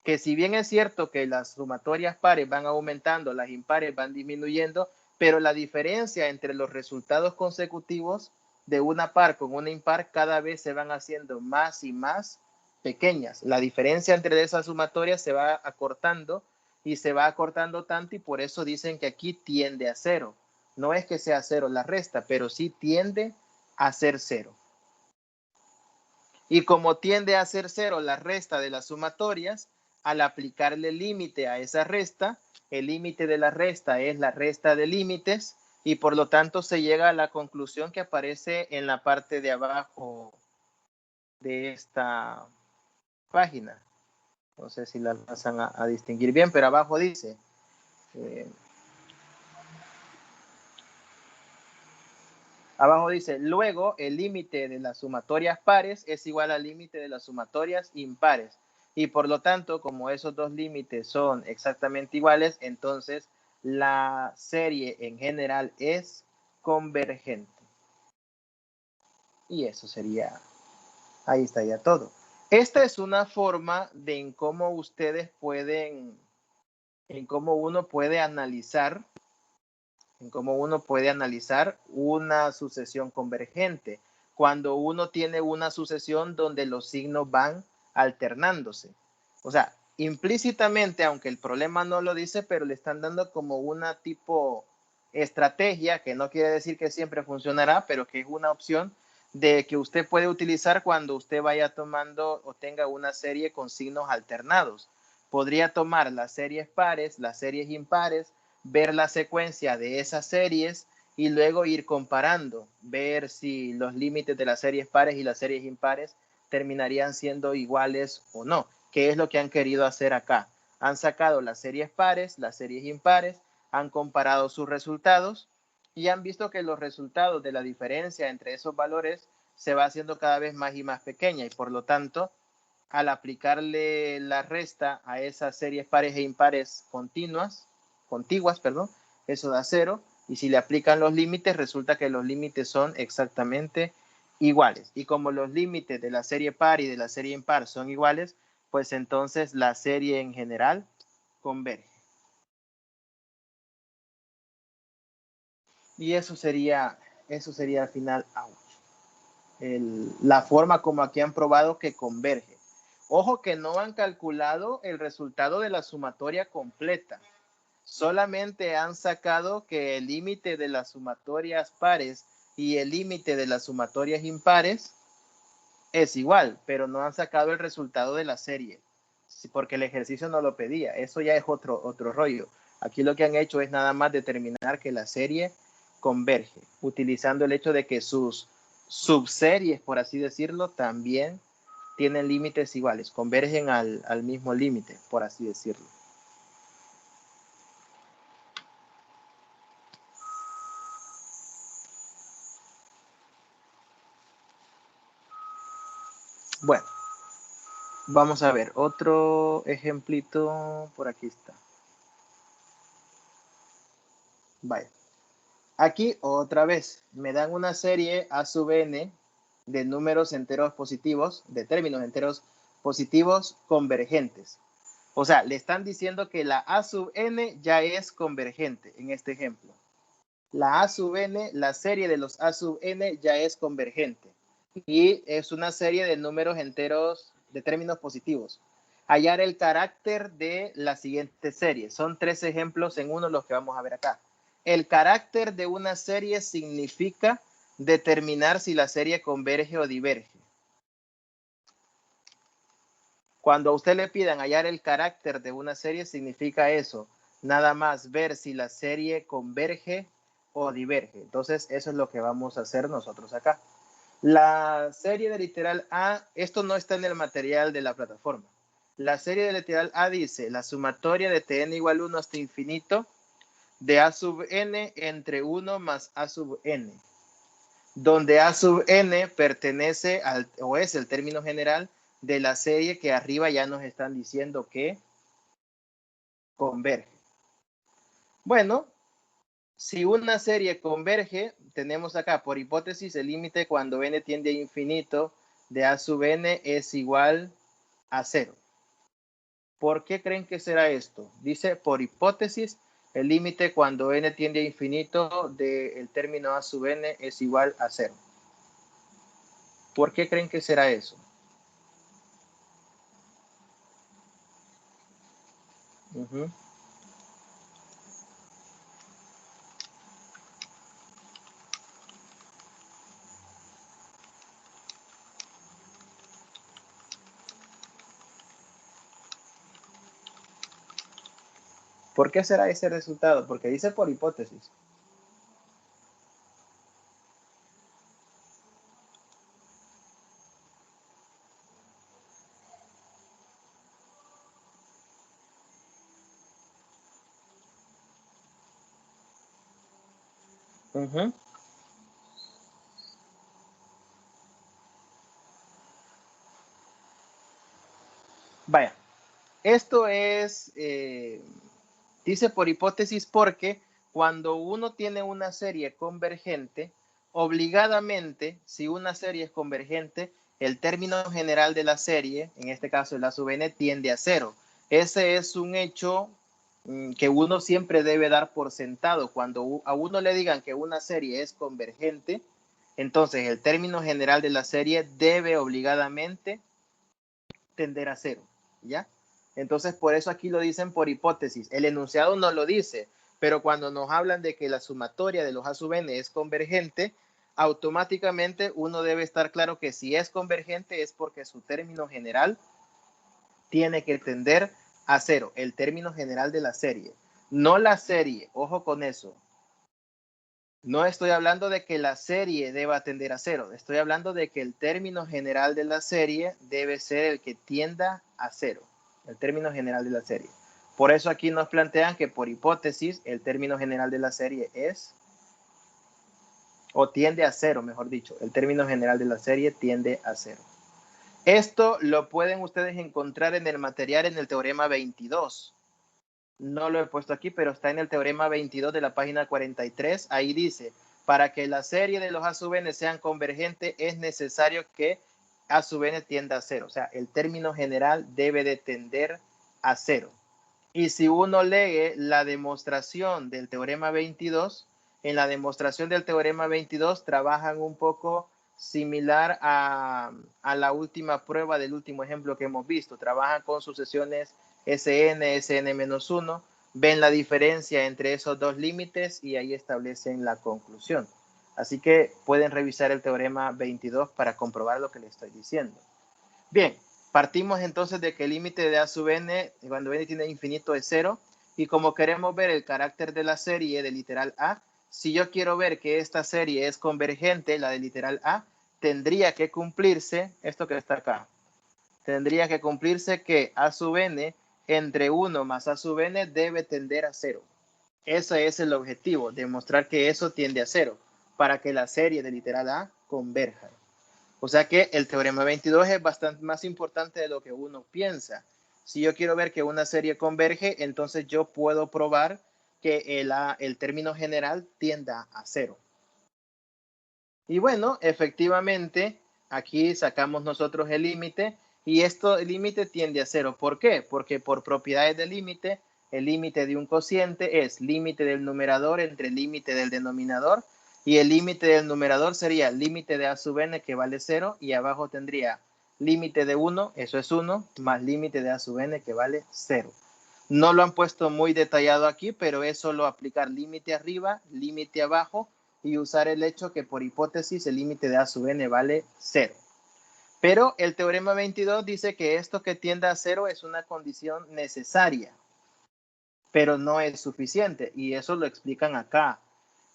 Que si bien es cierto que las sumatorias pares van aumentando, las impares van disminuyendo, pero la diferencia entre los resultados consecutivos de una par con una impar cada vez se van haciendo más y más pequeñas. La diferencia entre esas sumatorias se va acortando y se va acortando tanto, y por eso dicen que aquí tiende a cero. No es que sea cero la resta, pero sí tiende a ser cero. Y como tiende a ser cero la resta de las sumatorias, al aplicarle límite a esa resta, el límite de la resta es la resta de límites, y por lo tanto se llega a la conclusión que aparece en la parte de abajo de esta página. No sé si la pasan a distinguir bien, pero abajo dice, luego el límite de las sumatorias pares es igual al límite de las sumatorias impares. Y por lo tanto, como esos dos límites son exactamente iguales, entonces la serie en general es convergente. Y eso sería, ahí estaría todo. Esta es una forma de en cómo ustedes pueden, en cómo uno puede analizar una sucesión convergente, cuando uno tiene una sucesión donde los signos van alternándose. O sea, implícitamente, aunque el problema no lo dice, pero le están dando como una tipo estrategia, que no quiere decir que siempre funcionará, pero que es una opción de que usted puede utilizar cuando usted vaya tomando o tenga una serie con signos alternados. Podría tomar las series pares, las series impares, ver la secuencia de esas series y luego ir comparando, ver si los límites de las series pares y las series impares terminarían siendo iguales o no, que es lo que han querido hacer acá. Han sacado las series pares, las series impares, han comparado sus resultados y han visto que los resultados de la diferencia entre esos valores se va haciendo cada vez más y más pequeña, y por lo tanto, al aplicarle la resta a esas series pares e impares contiguas, eso da 0, y si le aplican los límites, resulta que los límites son exactamente iguales. Y como los límites de la serie par y de la serie impar son iguales, pues entonces la serie en general converge. Y eso sería al final la forma como aquí han probado que converge. Ojo que no han calculado el resultado de la sumatoria completa. Solamente han sacado que el límite de las sumatorias pares y el límite de las sumatorias impares es igual, pero no han sacado el resultado de la serie, porque el ejercicio no lo pedía. Eso ya es otro rollo. Aquí lo que han hecho es nada más determinar que la serie converge, utilizando el hecho de que sus subseries, por así decirlo, también tienen límites iguales, convergen al mismo límite, por así decirlo. Bueno, vamos a ver otro ejemplito. Por aquí está. Vaya. Aquí otra vez me dan una serie A sub n de números enteros positivos, de términos enteros positivos convergentes. O sea, le están diciendo que la A sub n ya es convergente en este ejemplo. La A sub n, la serie de los A sub n ya es convergente. Y es una serie de números enteros de términos positivos. Hallar el carácter de la siguiente serie. Son 3 ejemplos en uno los que vamos a ver acá. El carácter de una serie significa determinar si la serie converge o diverge. Cuando a usted le pidan hallar el carácter de una serie, significa eso. Nada más ver si la serie converge o diverge. Entonces, eso es lo que vamos a hacer nosotros acá. La serie de literal A, esto no está en el material de la plataforma. La serie de literal A dice, la sumatoria de tn igual 1 hasta infinito de A sub n entre 1 más A sub n, donde A sub n pertenece al, o es el término general de la serie que arriba ya nos están diciendo que converge. Bueno, si una serie converge, tenemos acá por hipótesis el límite cuando n tiende a infinito de A sub n es igual a 0. ¿Por qué creen que será esto? Dice por hipótesis el límite cuando n tiende a infinito del término A sub n es igual a 0. ¿Por qué creen que será eso? ¿Por qué será ese resultado? Porque dice por hipótesis. Vaya, esto es, dice por hipótesis porque cuando uno tiene una serie convergente, obligadamente, si una serie es convergente, el término general de la serie, en este caso el A sub n, tiende a cero. Ese es un hecho que uno siempre debe dar por sentado. Cuando a uno le digan que una serie es convergente, entonces el término general de la serie debe obligadamente tender a cero, ¿ya? Entonces, por eso aquí lo dicen por hipótesis. El enunciado no lo dice, pero cuando nos hablan de que la sumatoria de los A sub n es convergente, automáticamente uno debe estar claro que si es convergente es porque su término general tiene que tender a cero, el término general de la serie. No la serie, ojo con eso. No estoy hablando de que la serie deba tender a cero, estoy hablando de que el término general de la serie debe ser el que tienda a cero, el término general de la serie. Por eso aquí nos plantean que por hipótesis el término general de la serie es, o tiende a cero, mejor dicho, el término general de la serie tiende a cero. Esto lo pueden ustedes encontrar en el material en el teorema 22. No lo he puesto aquí, pero está en el teorema 22 de la página 43. Ahí dice, para que la serie de los A sub n sean convergentes, es necesario que A sub n tienda a cero. O sea, el término general debe de tender a cero. Y si uno lee la demostración del teorema 22, en la demostración del teorema 22 trabajan un poco similar a la última prueba del último ejemplo que hemos visto. Trabajan con sucesiones Sn, Sn-1, ven la diferencia entre esos dos límites y ahí establecen la conclusión. Así que pueden revisar el teorema 22 para comprobar lo que les estoy diciendo. Bien, partimos entonces de que el límite de A sub n, cuando n tiene infinito, es cero. Y como queremos ver el carácter de la serie del literal A, si yo quiero ver que esta serie es convergente, la del literal A, tendría que cumplirse, esto que está acá, tendría que cumplirse que A sub n entre 1 más A sub n debe tender a cero. Ese es el objetivo, demostrar que eso tiende a cero, para que la serie del literal A converja. O sea que el teorema 22 es bastante más importante de lo que uno piensa. Si yo quiero ver que una serie converge, entonces yo puedo probar que el término general tienda a cero. Y bueno, efectivamente, aquí sacamos nosotros el límite y el límite tiende a cero. ¿Por qué? Porque por propiedades del límite, el límite de un cociente es límite del numerador entre límite del denominador, y el límite del numerador sería límite de A sub n, que vale 0, y abajo tendría límite de 1, eso es 1, más límite de A sub n, que vale 0. No lo han puesto muy detallado aquí, pero es solo aplicar límite arriba, límite abajo, y usar el hecho que por hipótesis el límite de A sub n vale 0. Pero el teorema 22 dice que esto que tienda a 0 es una condición necesaria, pero no es suficiente, y eso lo explican acá.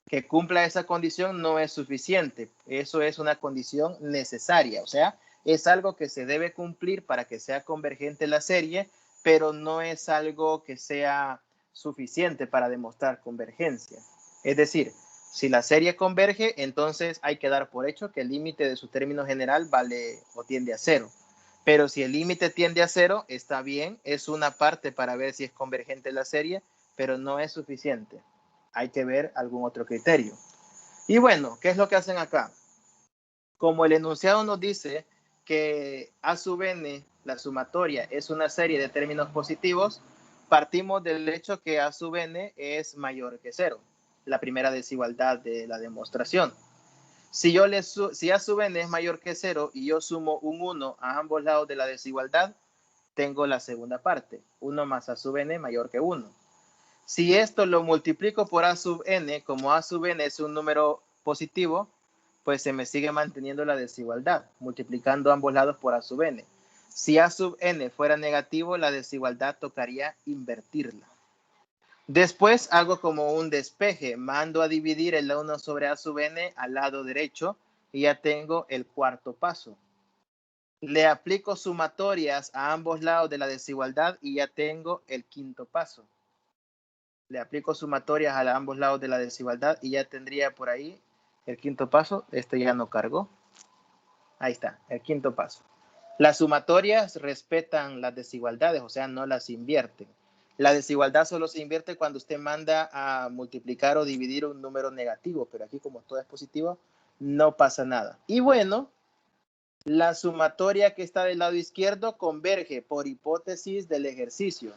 Que cumpla esa condición no es suficiente, eso es una condición necesaria, o sea, es algo que se debe cumplir para que sea convergente la serie, pero no es algo que sea suficiente para demostrar convergencia. Es decir, si la serie converge, entonces hay que dar por hecho que el límite de su término general vale o tiende a cero. Pero si el límite tiende a cero, está bien, es una parte para ver si es convergente la serie, pero no es suficiente. Hay que ver algún otro criterio. Y bueno, ¿qué es lo que hacen acá? Como el enunciado nos dice que A sub n, la sumatoria, es una serie de términos positivos, partimos del hecho que A sub n es mayor que 0, la primera desigualdad de la demostración. Si A sub n es mayor que 0 y yo sumo un 1 a ambos lados de la desigualdad, tengo la segunda parte, 1 más A sub n mayor que 1. Si esto lo multiplico por A sub n, como A sub n es un número positivo, pues se me sigue manteniendo la desigualdad, multiplicando ambos lados por A sub n. Si A sub n fuera negativo, la desigualdad tocaría invertirla. Después hago como un despeje, mando a dividir el 1 sobre A sub n al lado derecho y ya tengo el cuarto paso. Le aplico sumatorias a ambos lados de la desigualdad y ya tengo el quinto paso. Le aplico sumatorias a ambos lados de la desigualdad y ya tendría por ahí el quinto paso. Este ya no cargó. Ahí está, el quinto paso. Las sumatorias respetan las desigualdades, o sea, no las invierten. La desigualdad solo se invierte cuando usted manda a multiplicar o dividir un número negativo, pero aquí como todo es positivo, no pasa nada. Y bueno, la sumatoria que está del lado izquierdo converge por hipótesis del ejercicio.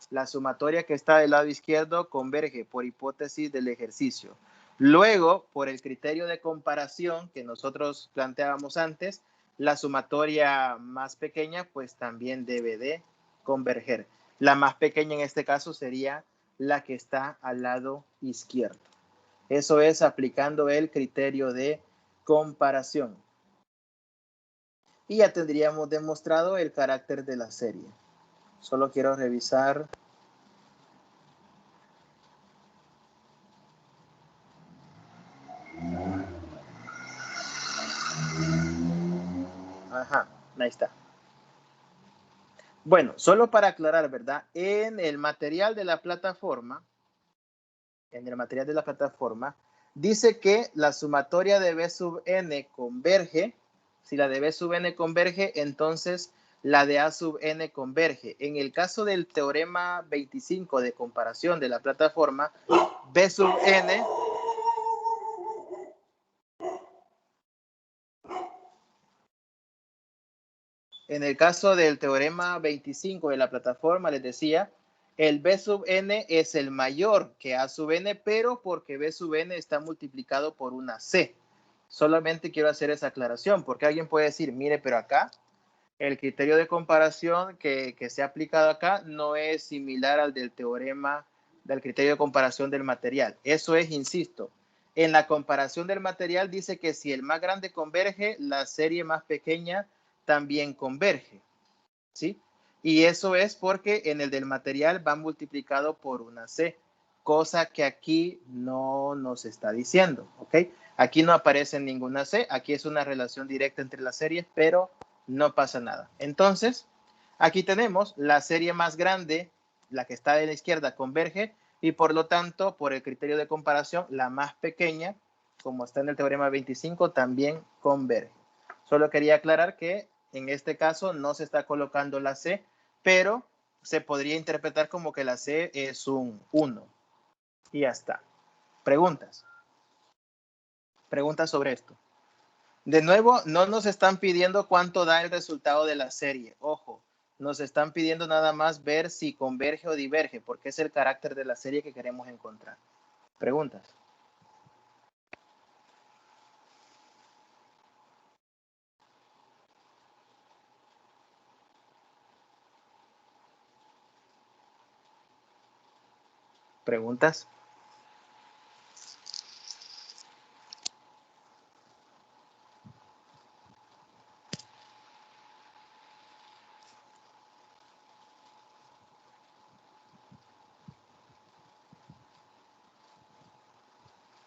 La sumatoria que está del lado izquierdo converge por hipótesis del ejercicio. Luego, por el criterio de comparación que nosotros planteábamos antes, la sumatoria más pequeña pues también debe de converger. La más pequeña en este caso sería la que está al lado izquierdo. Eso es aplicando el criterio de comparación. Y ya tendríamos demostrado el carácter de la serie. Solo quiero revisar. Ajá, ahí está. Bueno, solo para aclarar, ¿verdad? En el material de la plataforma, dice que la sumatoria de B sub n converge. Si la de B sub n converge, entonces la de A sub n converge. En el caso del teorema 25 de comparación de la plataforma, B sub n En el caso del teorema 25 de la plataforma, les decía, el B sub n es el mayor que A sub n, pero porque B sub n está multiplicado por una C. Solamente quiero hacer esa aclaración, porque alguien puede decir, mire, pero acá el criterio de comparación que se ha aplicado acá no es similar al del teorema del criterio de comparación del material. Eso es, insisto, en la comparación del material dice que si el más grande converge, la serie más pequeña también converge, ¿sí? Y eso es porque en el del material va multiplicado por una C, cosa que aquí no nos está diciendo, ¿ok? Aquí no aparece ninguna C, aquí es una relación directa entre las series, pero no pasa nada. Entonces, aquí tenemos la serie más grande, la que está de la izquierda, converge, y por lo tanto, por el criterio de comparación, la más pequeña, como está en el teorema 25, también converge. Solo quería aclarar que en este caso no se está colocando la C, pero se podría interpretar como que la C es un 1. Y ya está. ¿Preguntas? ¿Preguntas sobre esto? De nuevo, no nos están pidiendo cuánto da el resultado de la serie. Ojo, nos están pidiendo nada más ver si converge o diverge, porque es el carácter de la serie que queremos encontrar. ¿Preguntas? ¿Preguntas?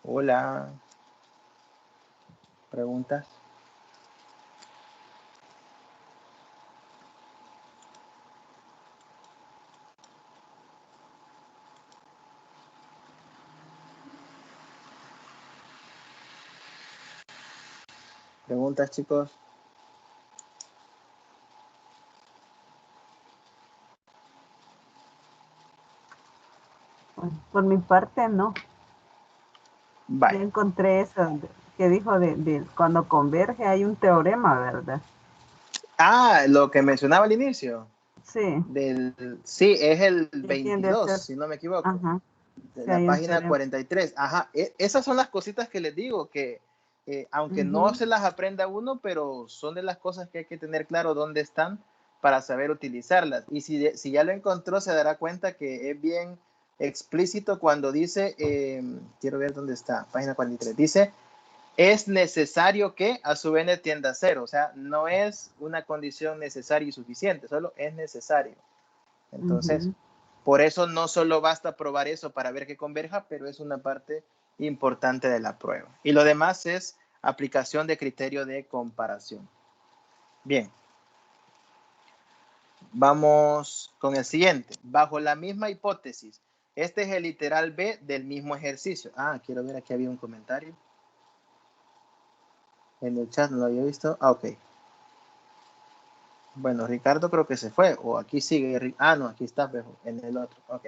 Hola. ¿Preguntas? ¿Preguntas, chicos? Por mi parte, no. Vale. Yo encontré eso que dijo de cuando converge hay un teorema, ¿verdad? Ah, lo que mencionaba al inicio. Sí. Sí, es el Sí, tiende a 22, ser. si no me equivoco. Ajá. De la página 43. Ajá, esas son las cositas que les digo, que aunque no se las aprenda uno, pero son de las cosas que hay que tener claro dónde están para saber utilizarlas. Y si ya lo encontró, se dará cuenta que es bien explícito cuando dice, quiero ver dónde está, página 43, dice, es necesario que a sub n tienda a 0, o sea, no es una condición necesaria y suficiente, solo es necesario. Entonces, por eso no solo basta probar eso para ver que converja, pero es una parte importante de la prueba. Y lo demás es aplicación de criterio de comparación. Bien. Vamos con el siguiente. Bajo la misma hipótesis. Este es el literal B del mismo ejercicio. Quiero ver, aquí había un comentario. En el chat no lo había visto. Ok. Bueno, Ricardo creo que se fue. O aquí sigue. No, aquí está en el otro. Ok.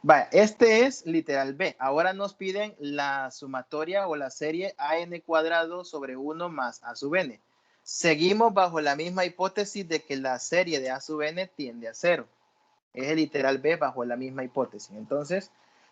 Vaya, este es literal B. Ahora nos piden la sumatoria o la serie AN cuadrado sobre 1 más A sub N. Seguimos bajo la misma hipótesis de que la serie de A sub N tiende a 0. Es el literal B bajo la misma hipótesis. Entonces,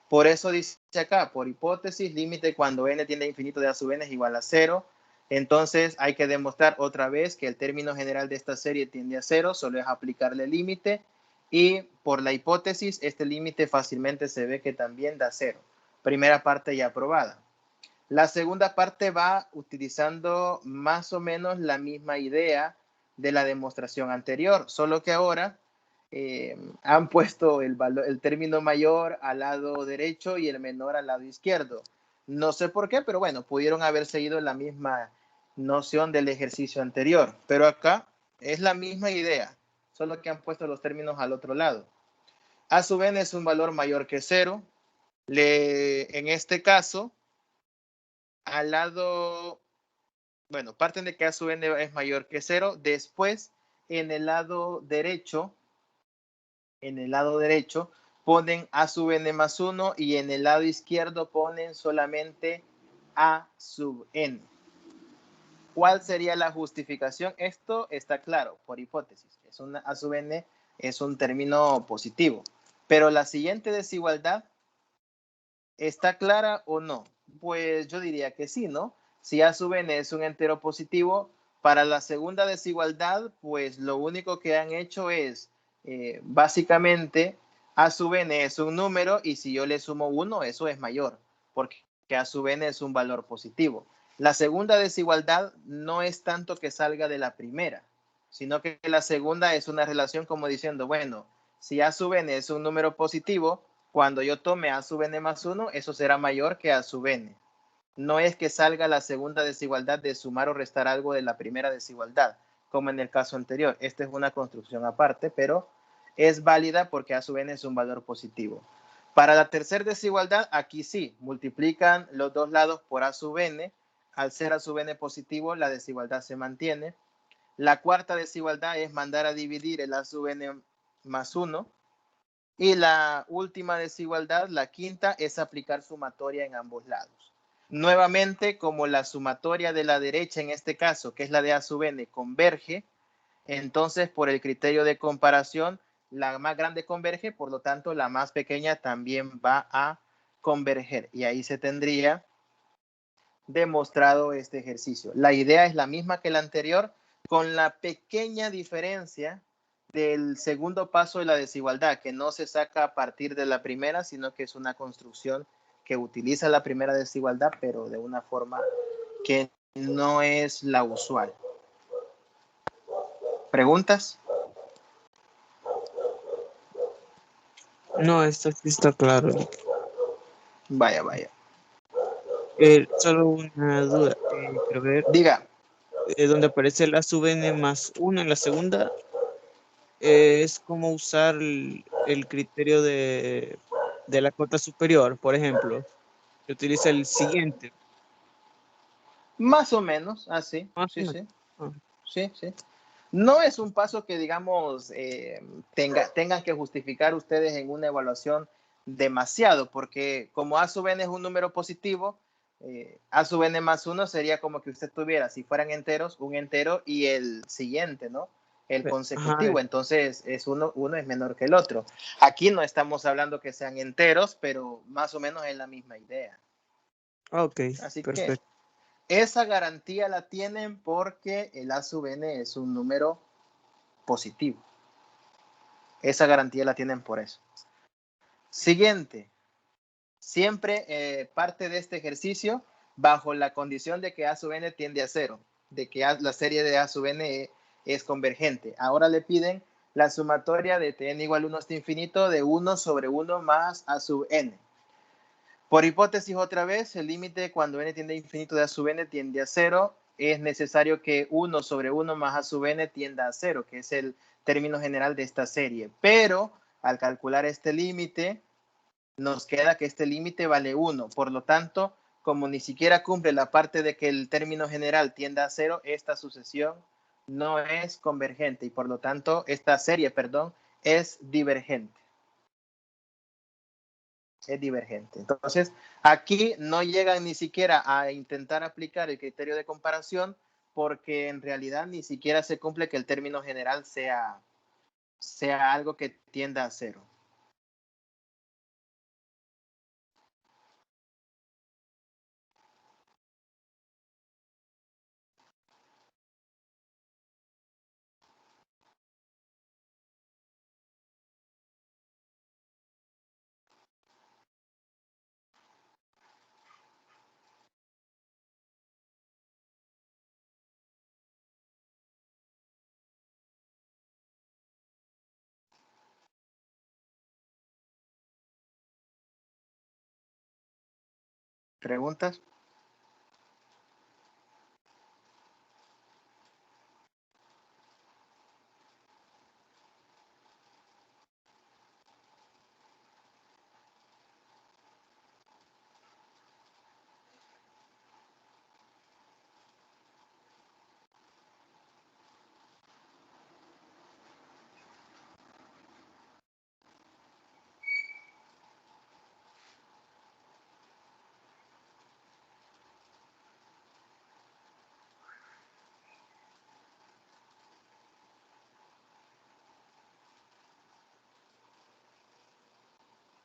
por eso dice acá, por hipótesis, límite cuando n tiende a infinito de A sub n es igual a 0. Entonces, hay que demostrar otra vez que el término general de esta serie tiende a 0, solo es aplicarle el límite. Y por la hipótesis, este límite fácilmente se ve que también da 0. Primera parte ya aprobada. La segunda parte va utilizando más o menos la misma idea de la demostración anterior, solo que ahora han puesto el término mayor al lado derecho y el menor al lado izquierdo. No sé por qué, pero bueno, pudieron haber seguido la misma noción del ejercicio anterior. Pero acá es la misma idea, solo que han puesto los términos al otro lado. A sub n es un valor mayor que 0. En este caso, al lado, bueno, parten de que A sub n es mayor que 0. Después, en el lado derecho, ponen A sub n más 1 y en el lado izquierdo ponen solamente A sub n. ¿Cuál sería la justificación? Esto está claro, por hipótesis. A sub n es un término positivo. Pero la siguiente desigualdad, ¿está clara o no? Pues yo diría que sí, ¿no? Si A sub n es un entero positivo, para la segunda desigualdad, pues lo único que han hecho es básicamente A sub n es un número y si yo le sumo 1, eso es mayor, porque A sub n es un valor positivo. La segunda desigualdad no es tanto que salga de la primera, sino que la segunda es una relación como diciendo, bueno, si A sub n es un número positivo, cuando yo tome A sub n más 1, eso será mayor que A sub n. No es que salga la segunda desigualdad de sumar o restar algo de la primera desigualdad, como en el caso anterior. Esta es una construcción aparte, pero es válida porque A sub n es un valor positivo. Para la tercera desigualdad, aquí sí, multiplican los dos lados por A sub n. Al ser A sub n positivo, la desigualdad se mantiene. La cuarta desigualdad es mandar a dividir el A sub n más 1. Y la última desigualdad, la quinta, es aplicar sumatoria en ambos lados. Nuevamente, como la sumatoria de la derecha, en este caso, que es la de A sub n, converge, entonces por el criterio de comparación, la más grande converge, por lo tanto, la más pequeña también va a converger. Y ahí se tendría demostrado este ejercicio. La idea es la misma que la anterior, con la pequeña diferencia del segundo paso de la desigualdad, que no se saca a partir de la primera, sino que es una construcción que utiliza la primera desigualdad, pero de una forma que no es la usual. ¿Preguntas? No, esto sí está claro. Vaya. Solo una duda. Quiero ver. Diga. Donde aparece la sub n más 1 en la segunda, es como usar el criterio de la cota superior, por ejemplo. Se utiliza el siguiente. Más o menos, así. Sí. Sí. No es un paso que, digamos, tengan que justificar ustedes en una evaluación demasiado, porque como A sub n es un número positivo, A sub n más 1 sería como que usted tuviera, si fueran enteros, un entero y el siguiente, ¿no? el consecutivo, Ajá. entonces uno es menor que el otro. Aquí no estamos hablando que sean enteros, pero más o menos es la misma idea. Ok, Así que perfecto. esa garantía la tienen porque el A sub n es un número positivo. Esa garantía la tienen por eso. Siguiente. Siempre parte de este ejercicio bajo la condición de que A sub n tiende a 0, de que la serie de A sub n es convergente. Ahora le piden la sumatoria de tn igual 1 hasta infinito de 1 sobre 1 más A sub n. Por hipótesis otra vez, el límite cuando n tiende a infinito de A sub n tiende a 0, es necesario que 1 sobre 1 más A sub n tienda a 0, que es el término general de esta serie. Pero al calcular este límite, nos queda que este límite vale 1. Por lo tanto, como ni siquiera cumple la parte de que el término general tienda a 0, esta sucesión no es convergente y por lo tanto, esta serie, perdón, es divergente. Es divergente. Entonces, aquí no llegan ni siquiera a intentar aplicar el criterio de comparación porque en realidad ni siquiera se cumple que el término general sea algo que tienda a 0. ¿Preguntas?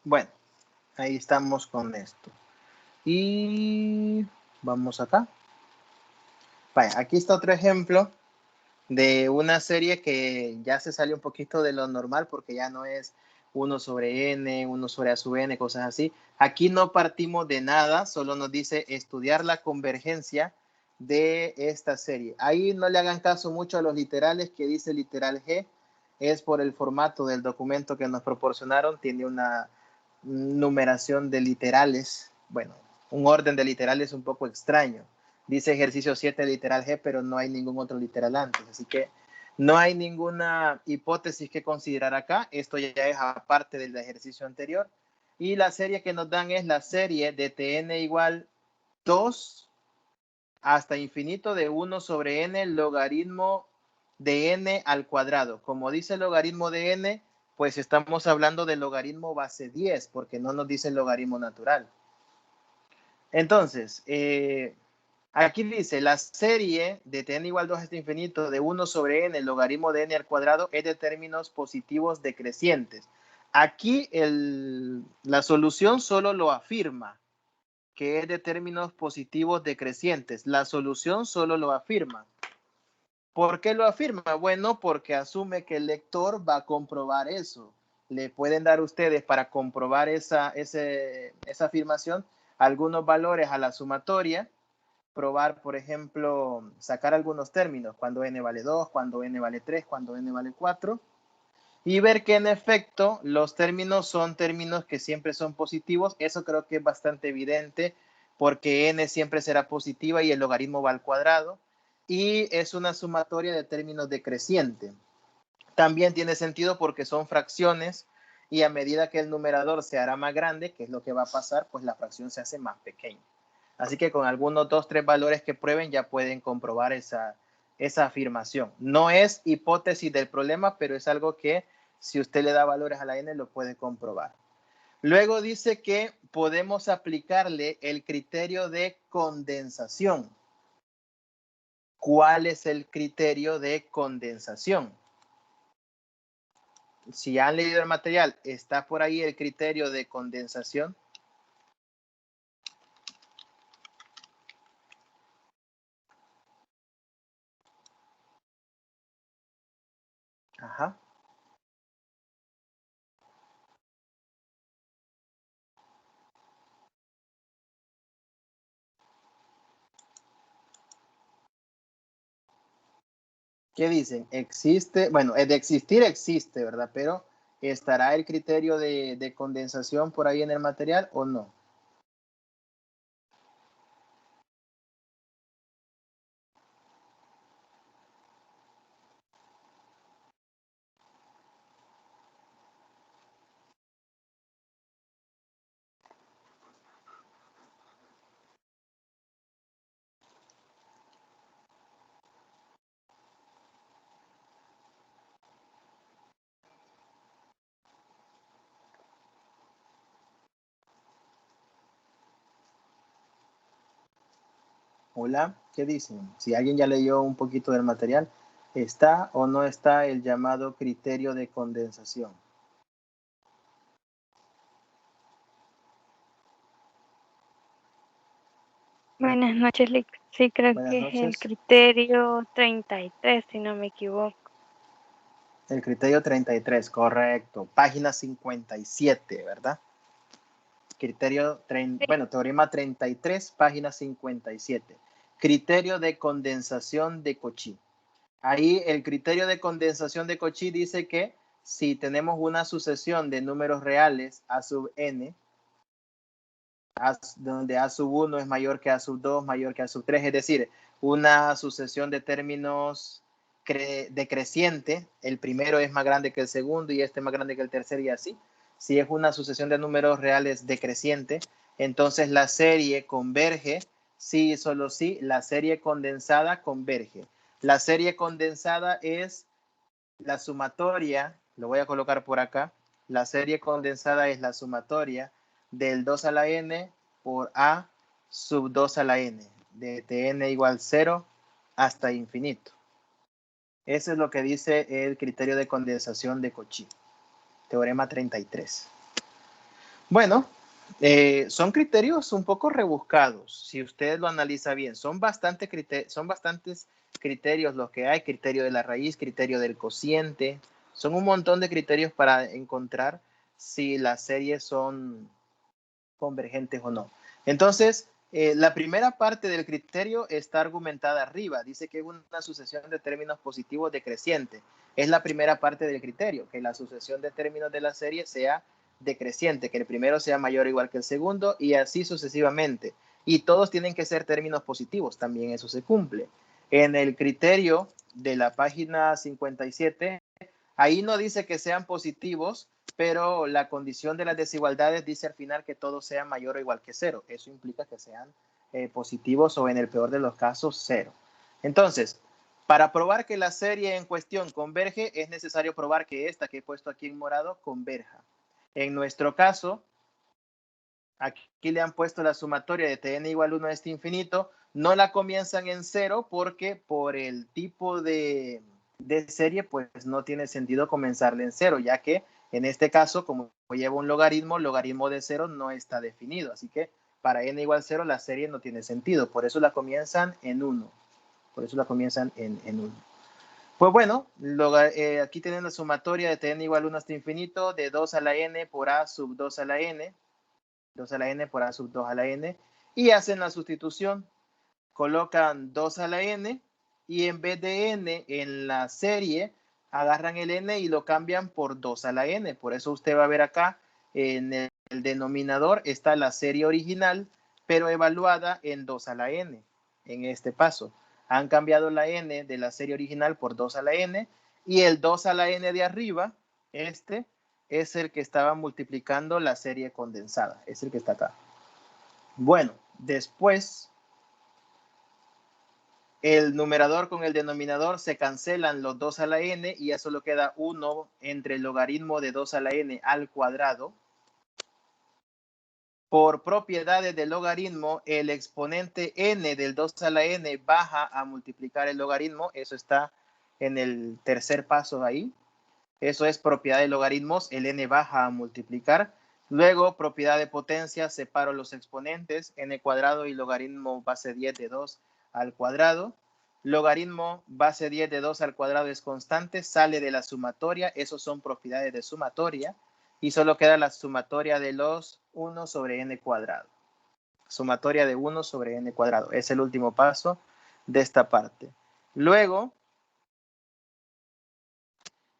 Bueno, ahí estamos con esto. Y vamos acá. Vaya, aquí está otro ejemplo de una serie que ya se salió un poquito de lo normal porque ya no es 1 sobre n, 1 sobre a sub n, cosas así. Aquí no partimos de nada, solo nos dice estudiar la convergencia de esta serie. Ahí no le hagan caso mucho a los literales que dice literal G, es por el formato del documento que nos proporcionaron, tiene una numeración de literales, bueno, un orden de literales un poco extraño. Dice ejercicio 7 literal G, pero no hay ningún otro literal antes. Así que no hay ninguna hipótesis que considerar acá. Esto ya es aparte del ejercicio anterior. Y la serie que nos dan es la serie de Tn igual 2 hasta infinito de 1 sobre n logaritmo de n al cuadrado. Como dice el logaritmo de n, pues estamos hablando del logaritmo base 10, porque no nos dice el logaritmo natural. Entonces, aquí dice, la serie de Tn igual 2 hasta infinito de 1 sobre n, el logaritmo de n al cuadrado, es de términos positivos decrecientes. Aquí la solución solo lo afirma, que es de términos positivos decrecientes. La solución solo lo afirma. ¿Por qué lo afirma? Bueno, porque asume que el lector va a comprobar eso. Le pueden dar ustedes para comprobar esa afirmación algunos valores a la sumatoria, probar, por ejemplo, sacar algunos términos, cuando n vale 2, cuando n vale 3, cuando n vale 4, y ver que en efecto los términos son términos que siempre son positivos. Eso creo que es bastante evidente porque n siempre será positiva y el logaritmo va al cuadrado, y es una sumatoria de términos decreciente. También tiene sentido porque son fracciones y a medida que el numerador se hará más grande, que es lo que va a pasar, pues la fracción se hace más pequeña. Así que con algunos 2, 3 valores que prueben ya pueden comprobar esa afirmación. No es hipótesis del problema, pero es algo que si usted le da valores a la n lo puede comprobar. Luego dice que podemos aplicarle el criterio de condensación. ¿Cuál es el criterio de condensación? si han leído el material, está por ahí el criterio de condensación. Ajá. ¿Qué dicen? Existe, bueno, de existir existe, ¿verdad? Pero ¿estará el criterio de condensación por ahí en el material o no? Hola, ¿qué dicen? Si alguien ya leyó un poquito del material, ¿está o no está el llamado criterio de condensación? Buenas noches, Lick. Sí, creo Buenas que es el noches. criterio 33, si no me equivoco. El criterio 33, correcto. Página 57, ¿verdad? Criterio, bueno, teorema 33, página 57. Criterio de condensación de Cauchy. Ahí el criterio de condensación de Cauchy dice que si tenemos una sucesión de números reales a sub n, donde a sub 1 es mayor que a sub 2, mayor que a sub 3, es decir, una sucesión de términos decreciente, el primero es más grande que el segundo y este más grande que el tercero y así. Si es una sucesión de números reales decreciente, entonces la serie converge, sí y solo sí, la serie condensada converge. La serie condensada es la sumatoria, lo voy a colocar por acá, la serie condensada es la sumatoria del 2 a la n por a sub 2 a la n, de tn igual 0 hasta infinito. Eso es lo que dice el criterio de condensación de Cauchy, teorema 33. Bueno, son criterios un poco rebuscados, si usted lo analiza bien. Son bastantes criterios los que hay, criterio de la raíz, criterio del cociente. Son un montón de criterios para encontrar si las series son convergentes o no. Entonces, la primera parte del criterio está argumentada arriba. Dice que es una sucesión de términos positivos decreciente. Es la primera parte del criterio, que la sucesión de términos de la serie sea decreciente, que el primero sea mayor o igual que el segundo y así sucesivamente. Y todos tienen que ser términos positivos, también eso se cumple. En el criterio de la página 57, ahí no dice que sean positivos, pero la condición de las desigualdades dice al final que todo sea mayor o igual que 0. Eso implica que sean positivos o en el peor de los casos 0. Entonces, para probar que la serie en cuestión converge, es necesario probar que esta que he puesto aquí en morado converja. En nuestro caso, aquí le han puesto la sumatoria de tn igual 1 a este infinito, no la comienzan en 0 porque por el tipo de serie, pues no tiene sentido comenzarle en 0, ya que en este caso, como lleva un logaritmo, logaritmo de 0 no está definido, así que para n igual 0 la serie no tiene sentido, por eso la comienzan en 1, por eso la comienzan en 1. Pues bueno, aquí tienen la sumatoria de tn igual 1 hasta infinito de 2 a la n por a sub 2 a la n, 2 a la n por a sub 2 a la n, y hacen la sustitución. Colocan 2 a la n y en vez de n en la serie, agarran el n y lo cambian por 2 a la n. Por eso usted va a ver acá en el denominador está la serie original, pero evaluada en 2 a la n. En este paso, han cambiado la n de la serie original por 2 a la n y el 2 a la n de arriba, este es el que estaba multiplicando la serie condensada, es el que está acá. Bueno, después el numerador con el denominador se cancelan los 2 a la n y ya solo queda 1 entre el logaritmo de 2 a la n al cuadrado. Por propiedades del logaritmo, el exponente n del 2 a la n baja a multiplicar el logaritmo. Eso está en el tercer paso ahí. Eso es propiedad de logaritmos, el n baja a multiplicar. Luego, propiedad de potencia, separo los exponentes, n cuadrado y logaritmo base 10 de 2 al cuadrado. Logaritmo base 10 de 2 al cuadrado es constante, sale de la sumatoria, esos son propiedades de sumatoria, y solo queda la sumatoria de los 1 sobre n cuadrado. Sumatoria de 1 sobre n cuadrado, es el último paso de esta parte. Luego,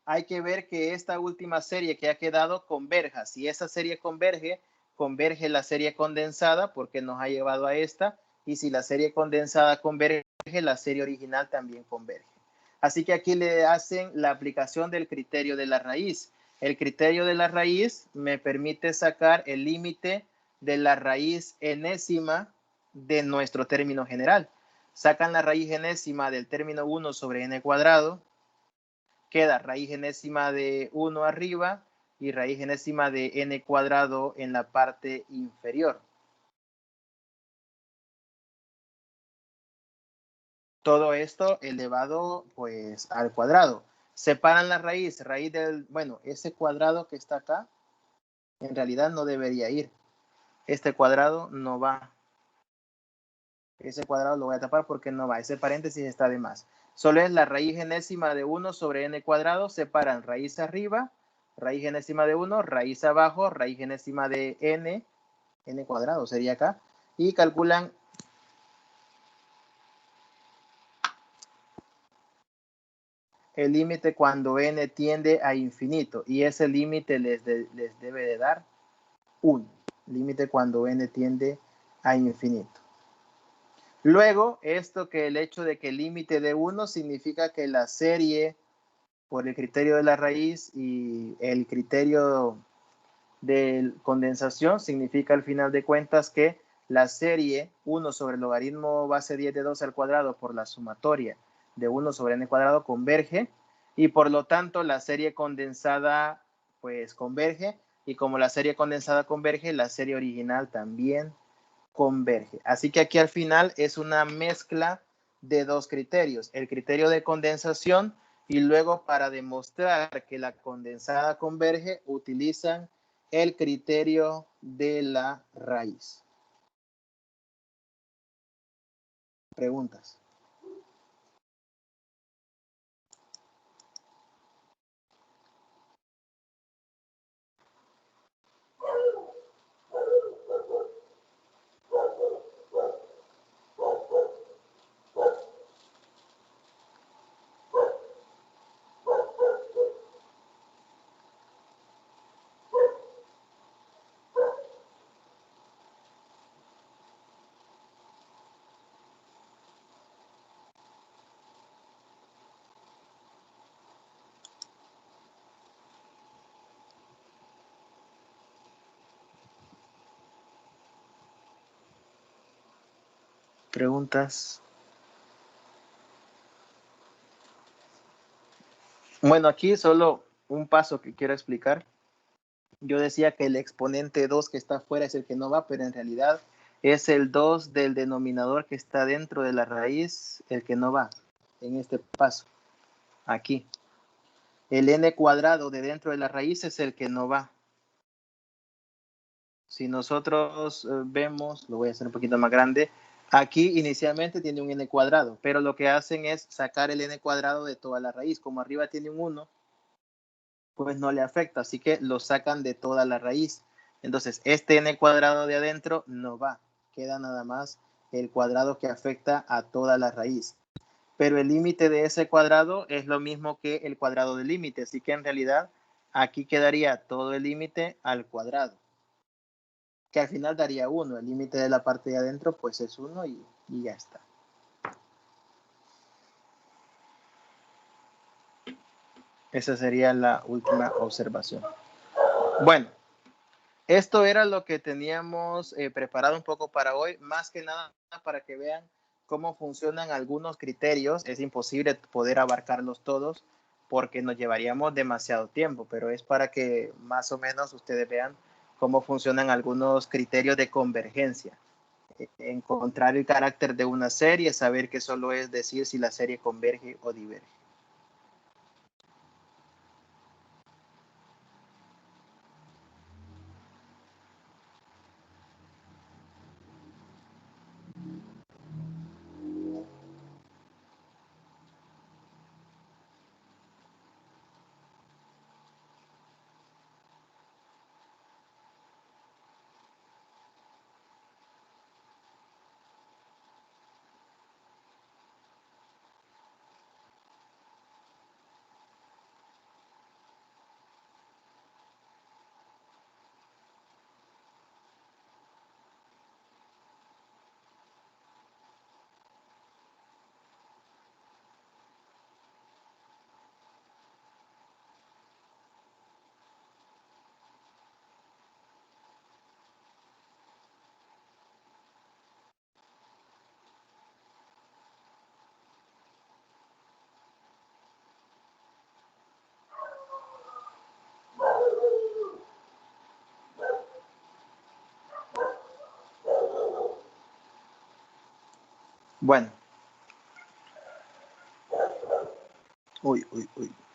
hay que ver que esta última serie que ha quedado converja. Si esa serie converge, converge la serie condensada porque nos ha llevado a esta. Y si la serie condensada converge, la serie original también converge. Así que aquí le hacen la aplicación del criterio de la raíz. El criterio de la raíz me permite sacar el límite de la raíz enésima de nuestro término general. Sacan la raíz enésima del término 1 sobre n cuadrado. Queda raíz enésima de 1 arriba y raíz enésima de n cuadrado en la parte inferior. Todo esto elevado pues al cuadrado. Separan la raíz del, bueno, ese cuadrado que está acá, en realidad no debería ir. Este cuadrado no va. Ese cuadrado lo voy a tapar porque no va. Ese paréntesis está de más. Solo es la raíz enésima de 1 sobre n cuadrado. Separan raíz arriba, raíz enésima de 1, raíz abajo, raíz enésima de n cuadrado sería acá. Y calculan el límite cuando n tiende a infinito. Y ese límite les debe de dar 1. Límite cuando n tiende a infinito. Luego, esto que el hecho de que el límite de 1 significa que la serie, por el criterio de la raíz y el criterio de condensación, significa al final de cuentas que la serie 1 sobre el logaritmo base 10 de 2 al cuadrado por la sumatoria de 1 sobre n cuadrado converge y por lo tanto la serie condensada pues converge y como la serie condensada converge, la serie original también converge. Así que aquí al final es una mezcla de dos criterios, el criterio de condensación y luego para demostrar que la condensada converge utilizan el criterio de la raíz. Preguntas. Preguntas. Bueno, aquí solo un paso que quiero explicar. Yo decía que el exponente 2 que está afuera es el que no va, pero en realidad es el 2 del denominador que está dentro de la raíz el que no va en este paso. Aquí. El n cuadrado de dentro de la raíz es el que no va. Si nosotros vemos, lo voy a hacer un poquito más grande, aquí inicialmente tiene un n cuadrado, pero lo que hacen es sacar el n cuadrado de toda la raíz. Como arriba tiene un 1, pues no le afecta, así que lo sacan de toda la raíz. Entonces, este n cuadrado de adentro no va, queda nada más el cuadrado que afecta a toda la raíz. Pero el límite de ese cuadrado es lo mismo que el cuadrado del límite, así que en realidad aquí quedaría todo el límite al cuadrado, que al final daría 1. El límite de la parte de adentro pues es 1 y ya está. Esa sería la última observación. Bueno, esto era lo que teníamos preparado un poco para hoy, más que nada para que vean cómo funcionan algunos criterios. Es imposible poder abarcarlos todos porque nos llevaríamos demasiado tiempo, pero es para que más o menos ustedes vean cómo funcionan algunos criterios de convergencia. Encontrar el carácter de una serie, saber que solo es decir si la serie converge o diverge. Bueno. Uy, uy, uy.